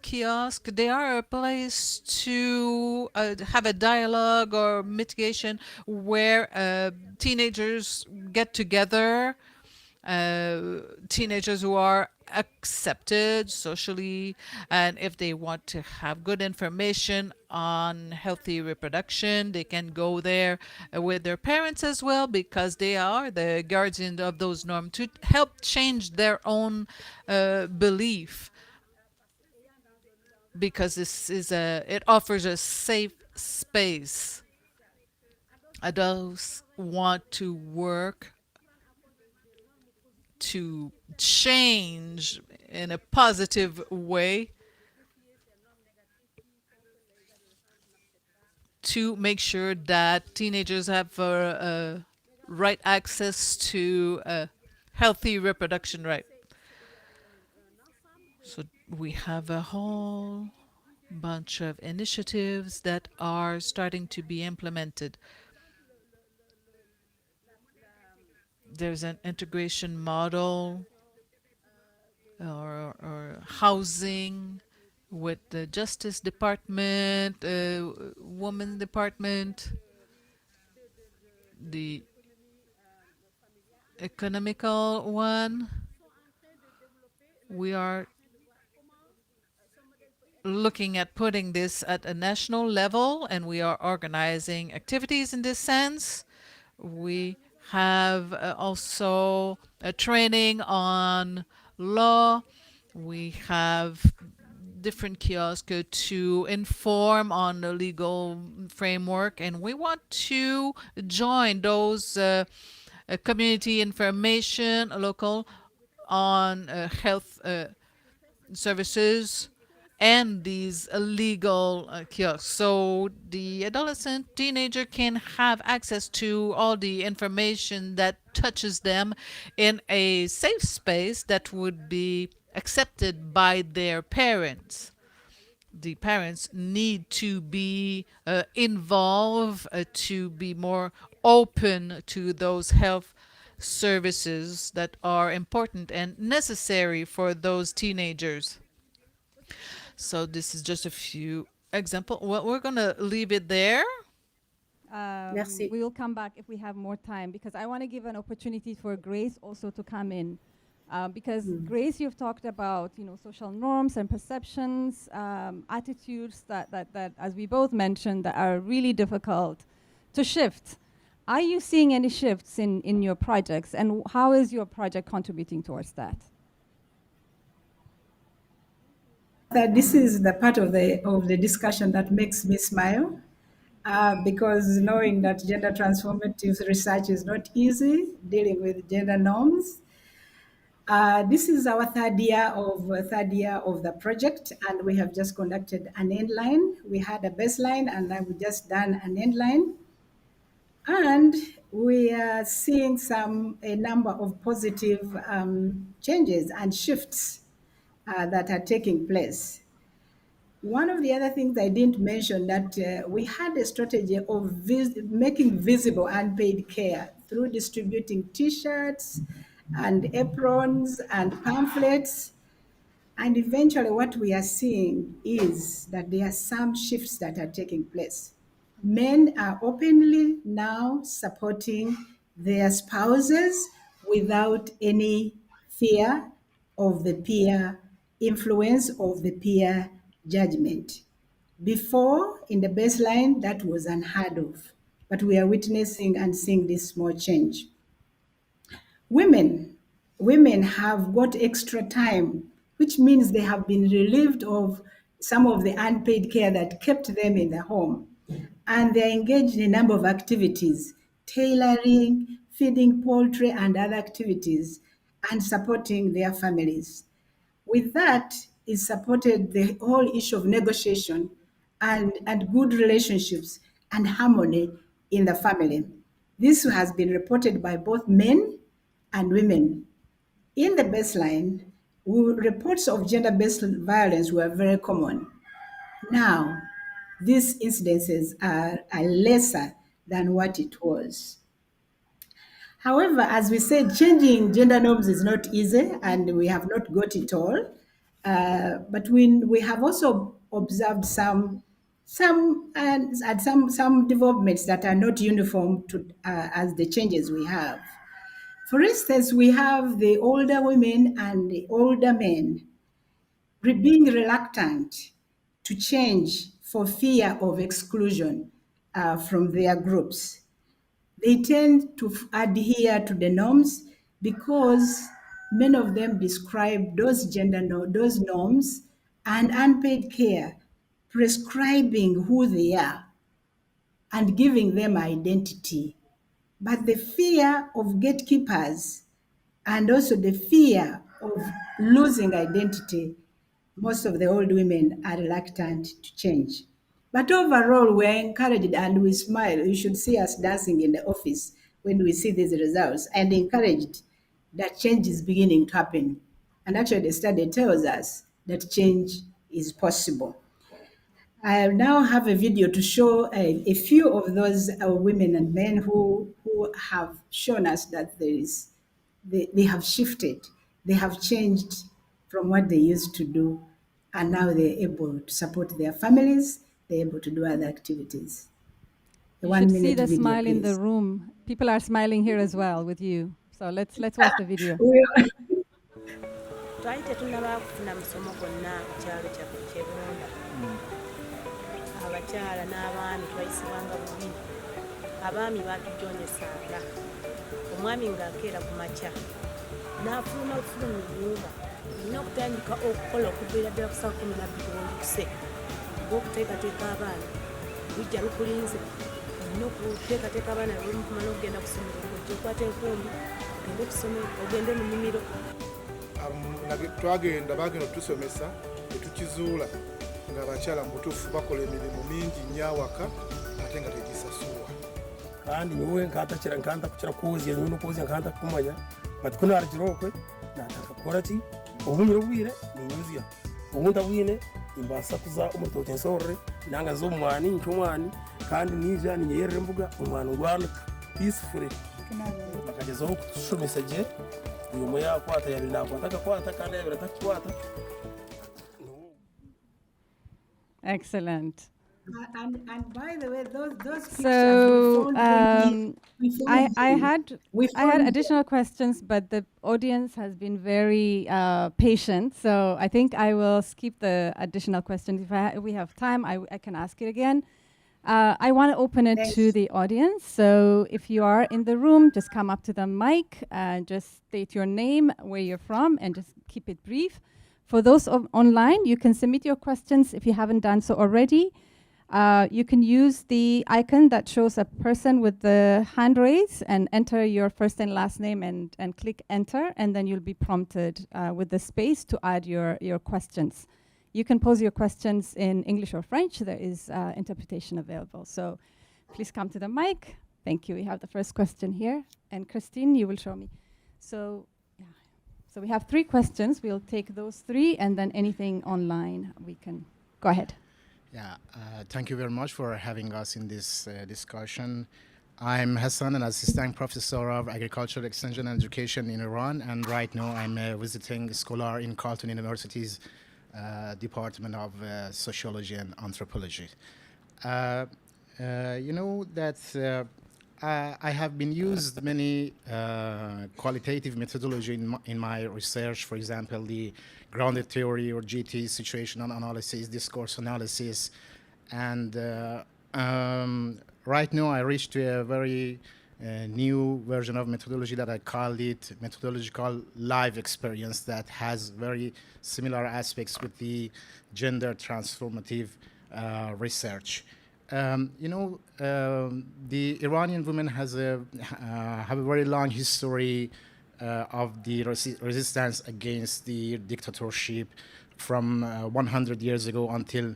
kiosk. They are a place to have a dialogue or mitigation where teenagers get together, teenagers who are accepted socially, and if they want to have good information on healthy reproduction, they can go there with their parents as well, because they are the guardian of those norms to help change their own belief, because it offers a safe space. Adults want to work to change in a positive way to make sure that teenagers have right access to a healthy reproduction right. So we have a whole bunch of initiatives that are starting to be implemented. There's an integration model or housing with the Justice Department, Women Department, the economical one. We are looking at putting this at a national level, and we are organizing activities in this sense. We have also a training on law. We have different kiosks to inform on the legal framework, and we want to join those community information local on health services and these legal kiosks. So the adolescent teenager can have access to all the information that touches them in a safe space that would be accepted by their parents. The parents need to be involved, to be more open to those health services that are important and necessary for those teenagers. So this is just a few examples. Well, we're going to leave it there. Merci. We will come back if we have more time, because I want to give an opportunity for Grace also to come in. Because Grace, you've talked about social norms and perceptions, attitudes that, as we both mentioned, that are really difficult to shift. Are you seeing any shifts in your projects, and how is your project contributing towards that? That this is the part of the discussion that makes me smile, because knowing that gender transformative research is not easy, dealing with gender norms. This is our third year of the project, and we have just conducted an end line. We had a baseline, and now we just done an end line. And we are seeing a number of positive changes and shifts that are taking place. One of the other things I didn't mention that we had a strategy of making visible unpaid care through distributing T-shirts and aprons and pamphlets. And eventually, what we are seeing is that there are some shifts that are taking place. Men are openly now supporting their spouses without any fear of the peer influence, of the peer judgment. Before, in the baseline, that was unheard of. But we are witnessing and seeing this small change. Women, women have got extra time, which means they have been relieved of some of the unpaid care that kept them in the home. And they're engaged in a number of activities, tailoring, feeding poultry, and other activities, and supporting their families. With that is supported the whole issue of negotiation and good relationships and harmony in the family. This has been reported by both men and women. In the baseline, reports of gender-based violence were very common. Now, these incidences are lesser than what it was. However, as we said, changing gender norms is not easy, and we have not got it all. But we have also observed some developments that are not uniform to as the changes we have. For instance, we have the older women and the older men being reluctant to change for fear of exclusion from their groups. They tend to adhere to the norms because many of them describe those those norms and unpaid care, prescribing who they are and giving them identity. But the fear of gatekeepers and also the fear of losing identity, most of the old women are reluctant to change. But overall, we're encouraged and we smile. You should see us dancing in the office when we see these results, and encouraged that change is beginning to happen. And actually, the study tells us that change is possible. I now have a video to show a few of those women and men who have shown us that they have shifted, they have changed from what they used to do, and now they're able to support their families, they're able to do other activities. A You should see 1 minute the video, smile in the please. room. People are smiling here as well with you. So let's watch the video. Twali tetunnaba kufuna musomo gwonna ku kyalo kyaffe ky'e Buronda. Abakyala n'abaami twayisibwanga bubi. Abaami baatujoonesanga. Omwami ng'akeera ku makya n'afuluma ofuluma ennyumba. Olina okutandika okukola okuviira ddala ku saa 12 olukuse ng'okuteekateeka abaana. Lujja lukulinze. Olina okuteekateeka abaana lw'omukumala okugenda ku ssomero ng'ojja okwata enkumbi ogende ku ssomero ogende mu nnimiro. Bagenda otusomesa ne tukizuula ng'abakyala mu butuufu bakola emirimu mingi nnyo awaka ate nga tegisasulwa. Kandi nyowe nkanta kuchira kuuzya nyowe nokuuzya nkanta kumanya bati kuno arakira okwe nataka kukora ki obumire obwire ninyuzya omuntu abwine imbasa kuza omutoke nsorre nanga zo omwani nkyomwani kandi nija ninyerera embuga omwani ngwana peacefully bakagezaho kutushomesa gye uyu muya akwata yabiri nakwata akakwata kandi yabiri atakwata. Excellent. And by the way, those pictures So I had additional questions, but the audience has been very patient. So I think I will skip the additional questions. If we have time, I can ask it again. I want to open it to the audience. So if you are in the room, just come up to the mic and just state your name, where you're from, and just keep it brief. For those online, you can submit your questions if you haven't done so already. You can use the icon that shows a person with the hand raised and enter your first and last name and click enter, and then you'll be prompted with the space to add your questions. You can pose your questions in English or French. There is interpretation available. So please come to the mic Thank you. We have the first question here. And Christine, you will show me. So, yeah. So we have 3 questions. We'll take those 3, and then anything online we can go ahead. Yeah, thank you very much for having us in this discussion. I'm Hassan, an assistant professor of agricultural extension and education in Iran, and right now I'm a visiting scholar in Carleton University's Department of Sociology and Anthropology. You know that I have been used many qualitative methodology in my research, for example, the grounded theory or GT, situational analysis, discourse analysis, and right now I reached a very new version of methodology that I called it methodological live experience that has very similar aspects with the gender transformative research. You know, the Iranian women have a very long history of the resistance against the dictatorship from 100 years ago until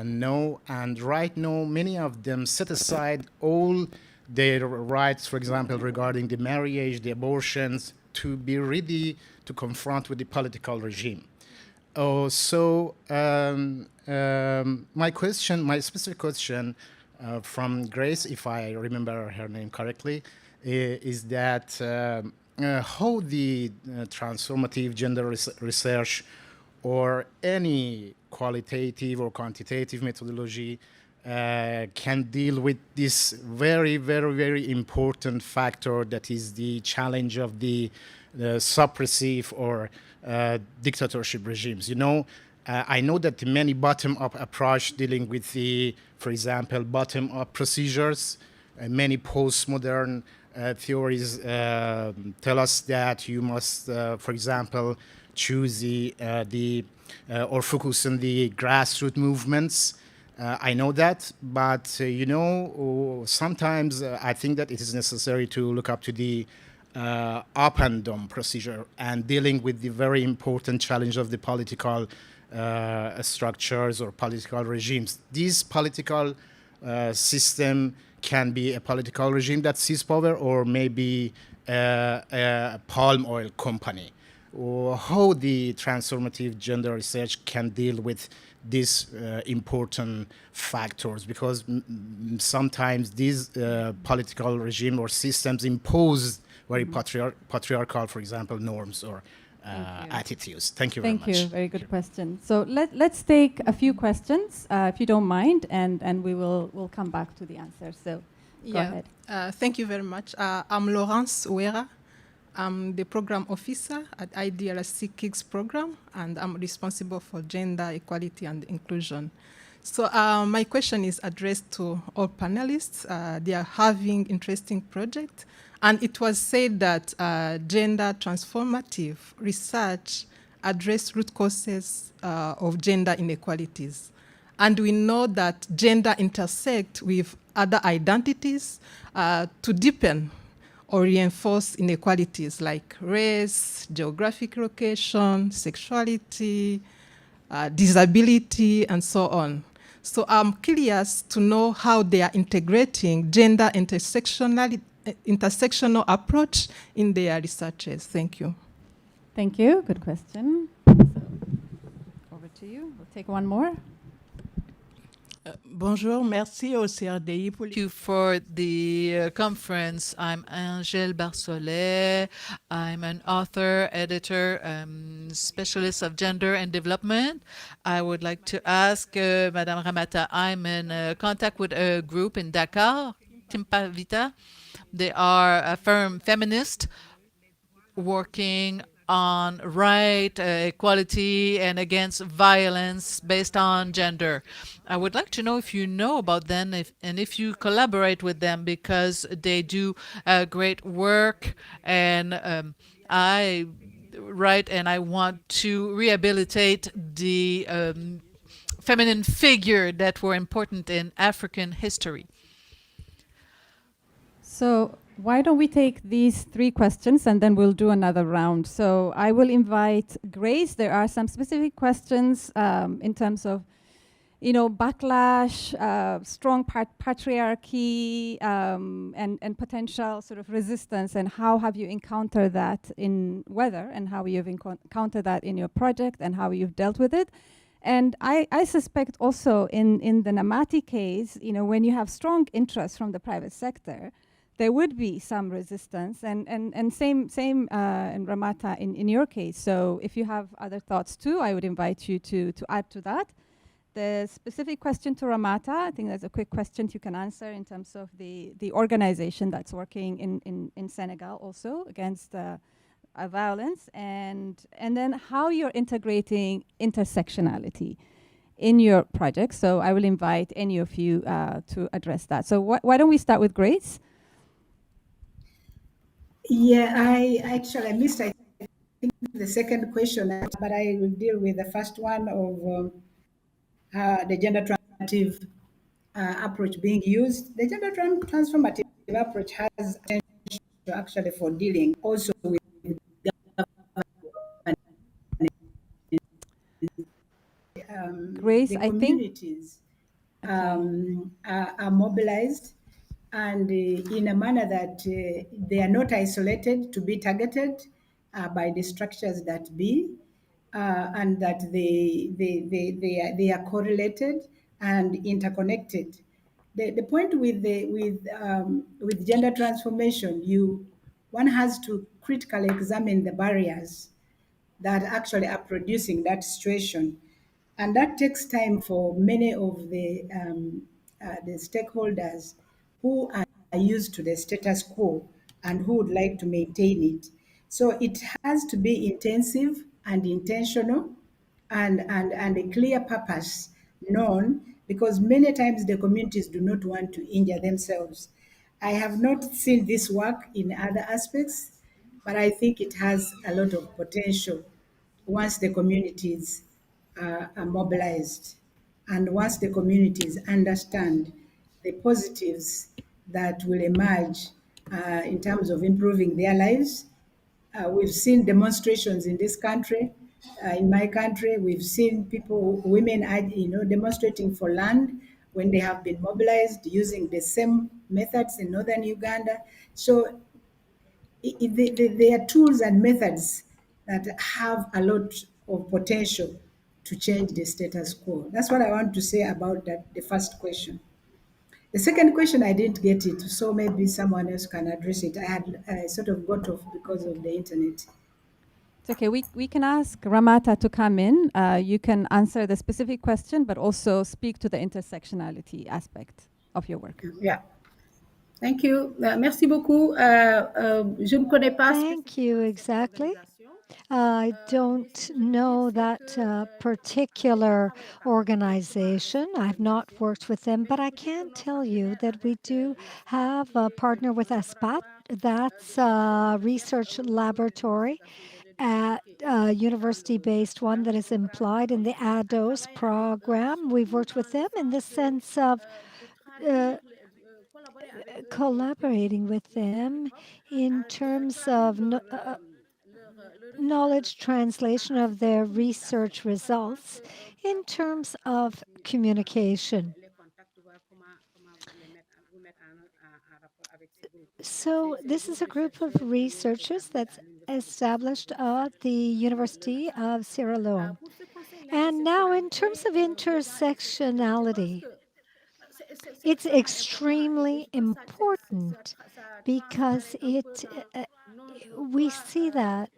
now. And right now, many of them set aside all their rights, for example, regarding the marriage, the abortions, to be ready to confront with the political regime. So my specific question from Grace, if I remember her name correctly, is that how the transformative gender research or any qualitative or quantitative methodology can deal with this very, very, very important factor that is the challenge of the suppressive or dictatorship regimes. You know, I know that many bottom-up approach dealing with the, for example, bottom-up procedures, many postmodern theories tell us that you must, for example, choose or focus on the grassroots movements. I know that, but you know, sometimes I think that it is necessary to look up to the up and down procedure and dealing with the very important challenge of the political structures or political regimes. This political system can be a political regime that seizes power, or maybe a palm oil company. Or how the transformative gender research can deal with these important factors, because sometimes these political regime or systems impose very patriarchal, for example, norms or attitudes. Thank you very much. Thank you. Very good question. So let's take a few questions, if you don't mind, and we'll come back to the answers. So go ahead. Thank you very much. I'm Laurence Ouera. I'm the program officer at IDRC KIGS program, and I'm responsible for gender equality and inclusion. So my question is addressed to all panelists. They are having interesting projects. And it was said that gender transformative research address root causes of gender inequalities. And we know that gender intersect with other identities to deepen or reinforce inequalities like race, geographic location, sexuality, disability, and so on. So I'm curious to know how they are integrating gender intersectional approach in their researches. Thank you. Thank you. Good question. So, over to you. We'll take one more. Bonjour, merci au CRDI. Thank you for the conference. I'm Angèle Barsolet. I'm an author, editor, specialist of gender and development. I would like to ask Madame Ramata, I'm in contact with a group in Dakar, Timpa Vita. They are a firm feminist working on right, equality, and against violence based on gender. I would like to know if you know about them and if you collaborate with them, because they do great work, and I write and I want to rehabilitate the feminine figure that were important in African history. So why don't we take these 3 questions and then we'll do another round. So I will invite Grace. There are some specific questions in terms of backlash, strong patriarchy, and potential sort of resistance, and how have you encountered that in weather, and how you've encountered that in your project, and how you've dealt with it. And I suspect also in the Namati case, when you have strong interest from the private sector, there would be some resistance, and same in Ramata in your case. So if you have other thoughts too, I would invite you to add to that. The specific question to Ramata, I think that's a quick question you can answer in terms of the organization that's working in Senegal also against violence, and then how you're integrating intersectionality in your project. So I will invite any of you to address that. So why don't we start with Grace? Yeah, I missed, I think, the second question, but I will deal with the first one of the gender transformative approach being used. The gender transformative approach has potential actually for dealing also with Grace, the I think communities are mobilized, and in a manner that they are not isolated to be targeted by the structures that be, and that they are correlated and interconnected. The point with gender transformation, one has to critically examine the barriers that actually are producing that situation. And that takes time for many of the stakeholders who are used to the status quo and who would like to maintain it. So it has to be intensive and intentional, and a clear purpose known, because many times the communities do not want to injure themselves. I have not seen this work in other aspects, but I think it has a lot of potential once the communities are mobilized, and once the communities understand the positives that will emerge in terms of improving their lives. We've seen demonstrations in this country. In my country, we've seen women are, demonstrating for land when they have been mobilized using the same methods in northern Uganda. So there are tools and methods that have a lot of potential to change the status quo. That's what I want to say about the first question. The second question, I didn't get it, so maybe someone else can address it. I sort of got off because of the internet. It's okay. We can ask Ramata to come in. You can answer the specific question, but also speak to the intersectionality aspect of your work. Yeah. Thank you. Merci beaucoup. Je ne connais pas. Thank you, exactly. I don't know that particular organization. I've not worked with them, but I can tell you that we do have a partner with ASPAT. That's a research laboratory at a university-based one that is implied in the ADOS program. We've worked with them in the sense of collaborating with them in terms of knowledge translation of their research results in terms of communication. So this is a group of researchers that's established at the University of Sierra Leone. And now in terms of intersectionality, it's extremely important because we see that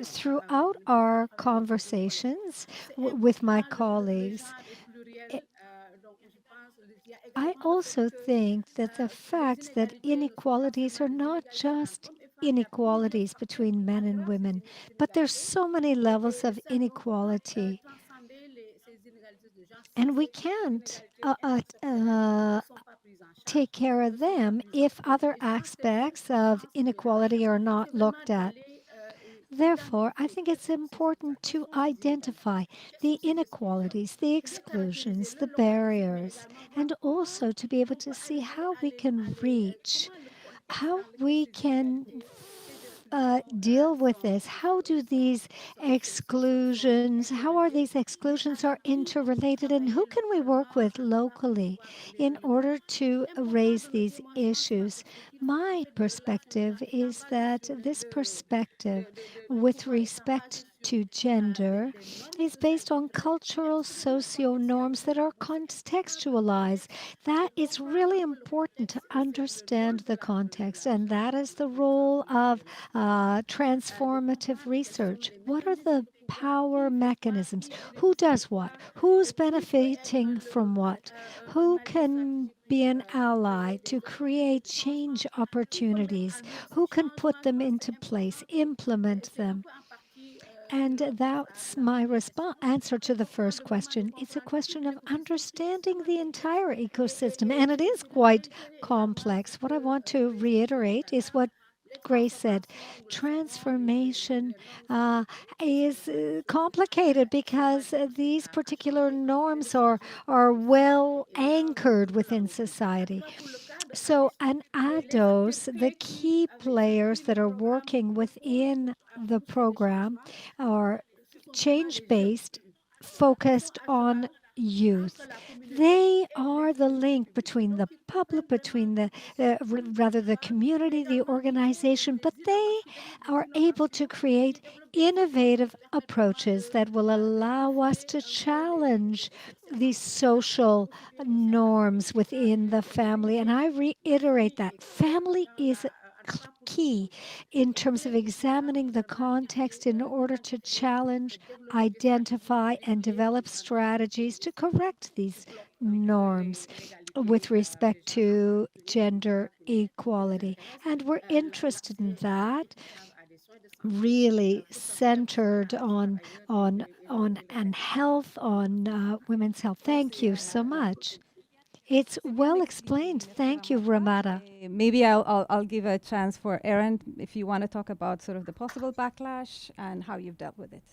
throughout our conversations with my colleagues. I also think that the fact that inequalities are not just inequalities between men and women, but there's so many levels of inequality. And we can't take care of them if other aspects of inequality are not looked at. Therefore, I think it's important to identify the inequalities, the exclusions, the barriers, and also to be able to see how we can reach, how we can deal with this? How do these exclusions, how are these exclusions are interrelated, and who can we work with locally in order to raise these issues? My perspective is that this perspective with respect to gender is based on cultural socio norms that are contextualized. That is really important to understand the context, and that is the role of transformative research. What are the power mechanisms? Who does what? Who's benefiting from what? Who can be an ally to create change opportunities? Who can put them into place, implement them? And that's my answer to the first question. It's a question of understanding the entire ecosystem, and it is quite complex. What I want to reiterate is what Grace said. Transformation is complicated because these particular norms are well anchored within society. So, an ADOS, the key players that are working within the program are change-based, focused on youth. They are the link between the public, between rather the community, the organization, but they are able to create innovative approaches that will allow us to challenge these social norms within the family. And I reiterate that family is key in terms of examining the context in order to challenge, identify, and develop strategies to correct these norms with respect to gender equality. And we're interested in that, really centered on and health, on women's health. Thank you so much. It's well explained. Thank you, Ramata. Maybe I'll give a chance for Erin if you want to talk about sort of the possible backlash and how you've dealt with it.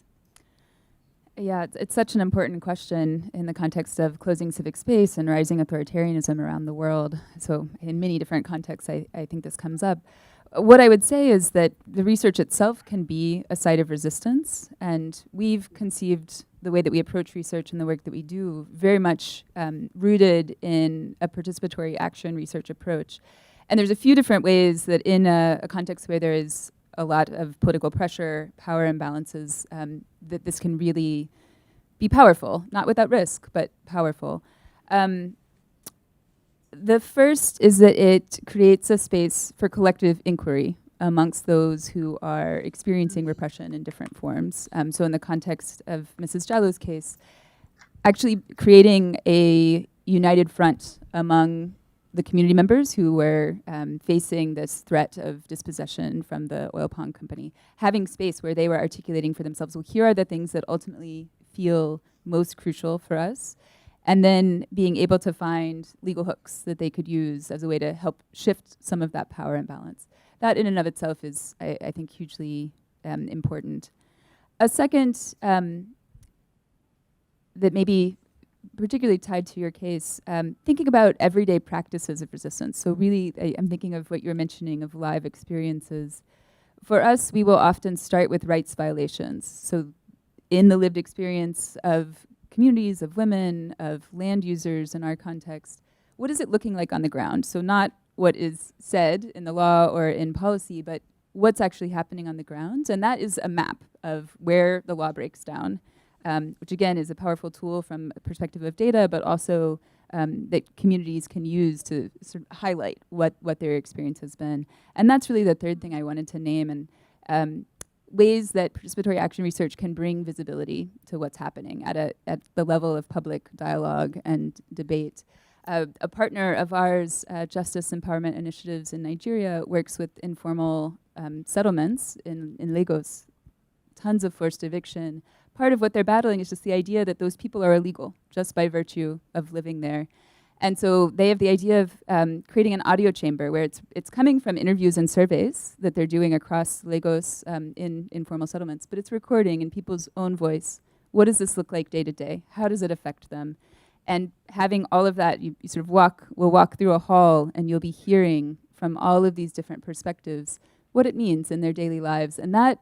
Yeah, it's such an important question in the context of closing civic space and rising authoritarianism around the world. So in many different contexts, I think this comes up. What I would say is that the research itself can be a site of resistance, and we've conceived the way that we approach research and the work that we do very much rooted in a participatory action research approach. And there's a few different ways that in a context where there is a lot of political pressure, power imbalances, that this can really be powerful, not without risk, but powerful. The first is that it creates a space for collective inquiry amongst those who are experiencing repression in different forms. So in the context of Mrs. Jallou's case, actually creating a united front among the community members who were facing this threat of dispossession from the oil palm company, having space where they were articulating for themselves, well, here are the things that ultimately feel most crucial for us, and then being able to find legal hooks that they could use as a way to help shift some of that power imbalance. That in and of itself is, I think, hugely important. A second that maybe particularly tied to your case, thinking about everyday practices of resistance. So really, I'm thinking of what you're mentioning of live experiences. For us, we will often start with rights violations. So in the lived experience of communities, of women, of land users in our context, what is it looking like on the ground? So not what is said in the law or in policy, but what's actually happening on the ground. And that is a map of where the law breaks down, which again is a powerful tool from a perspective of data, but also that communities can use to sort of highlight what their experience has been. And that's really the third thing I wanted to name, and ways that participatory action research can bring visibility to what's happening at the level of public dialogue and debate. A partner of ours, Justice Empowerment Initiatives in Nigeria, works with informal settlements in Lagos, tons of forced eviction. Part of what they're battling is just the idea that those people are illegal just by virtue of living there. And so they have the idea of creating an audio chamber where it's coming from interviews and surveys that they're doing across Lagos in informal settlements, but it's recording in people's own voice. What does this look like day to day? How does it affect them? And having all of that, you sort of we'll walk through a hall and you'll be hearing from all of these different perspectives what it means in their daily lives. And that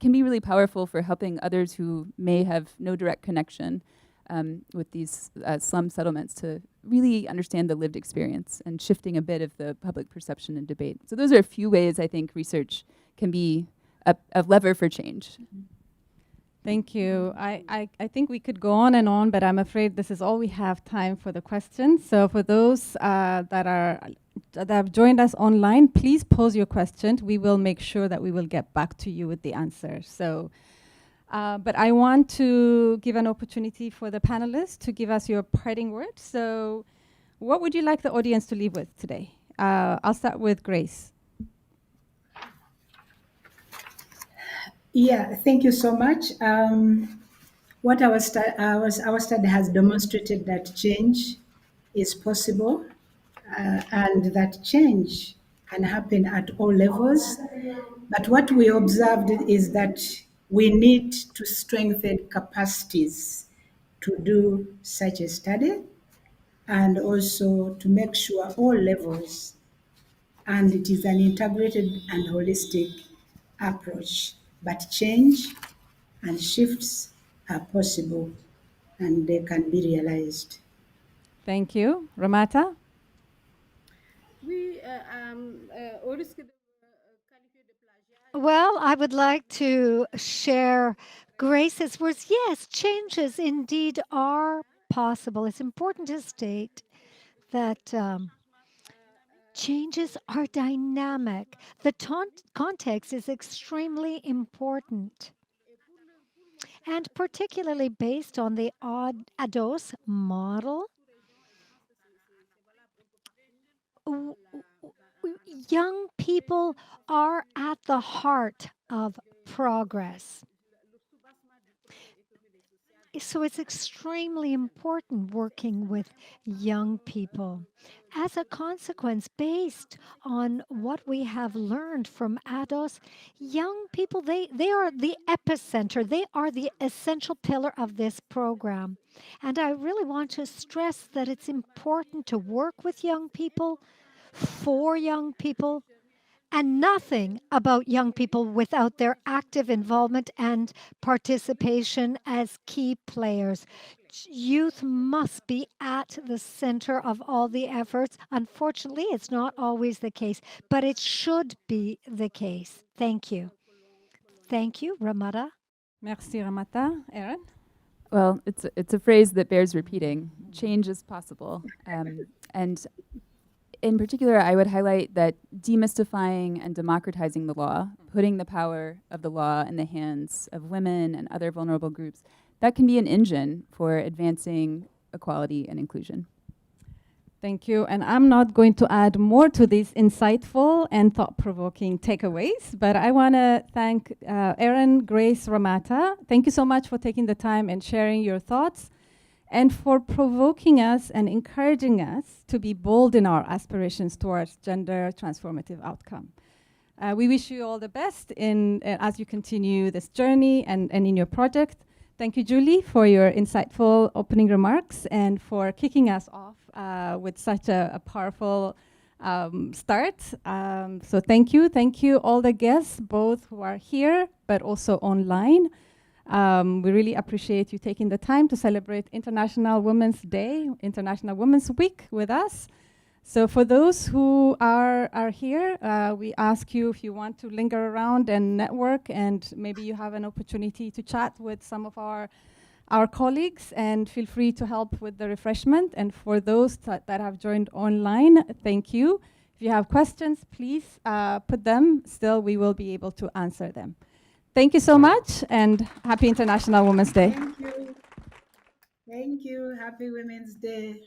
can be really powerful for helping others who may have no direct connection with these slum settlements to really understand the lived experience and shifting a bit of the public perception and debate. So those are a few ways I think research can be a lever for change. Thank you. I think we could go on, but I'm afraid this is all we have time for the questions. So for those that have joined us online, please pose your questions. We will make sure that we will get back to you with the answers. So, but I want to give an opportunity for the panelists to give us your parting words. So what would you like the audience to leave with today? I'll start with Grace. Yeah, thank you so much. What our study has demonstrated that change is possible, and that change can happen at all levels. But what we observed is that we need to strengthen capacities to do such a study, and also to make sure all levels, and it is an integrated and holistic approach. But change and shifts are possible, and they can be realized. Thank you. Ramata? Well, I would like to share Grace's words. Yes, changes indeed are possible. It's important to state that changes are dynamic. The context is extremely important. And particularly based on the ADOS model, young people are at the heart of progress. So it's extremely important working with young people. As a consequence, based on what we have learned from ADOS, young people, they are the epicenter. They are the essential pillar of this program. And I really want to stress that it's important to work with young people, for young people, and nothing about young people without their active involvement and participation as key players. Youth must be at the center of all the efforts. Unfortunately, it's not always the case, but it should be the case. Thank you. Thank you, Ramata. Merci, Ramata. Erin? Well, it's a phrase that bears repeating. Change is possible. And in particular, I would highlight that demystifying and democratizing the law, putting the power of the law in the hands of women and other vulnerable groups, that can be an engine for advancing equality and inclusion. Thank you. And I'm not going to add more to these insightful and thought-provoking takeaways, but I want to thank Erin, Grace, Ramata. Thank you so much for taking the time and sharing your thoughts, and for provoking us and encouraging us to be bold in our aspirations towards gender transformative outcome. We wish you all the best as you continue this journey and in your project. Thank you, Julie, for your insightful opening remarks and for kicking us off with such a powerful start. So thank you all the guests, both who are here, but also online. We really appreciate you taking the time to celebrate International Women's Day, International Women's Week with us. So for those who are here, we ask you if you want to linger around and network, and maybe you have an opportunity to chat with some of our colleagues, and feel free to help with the refreshment. And for those that have joined online, thank you. If you have questions, please put them. Still, we will be able to answer them. Thank you so much, and happy International Women's Day. Thank you. Thank you. Happy Women's Day.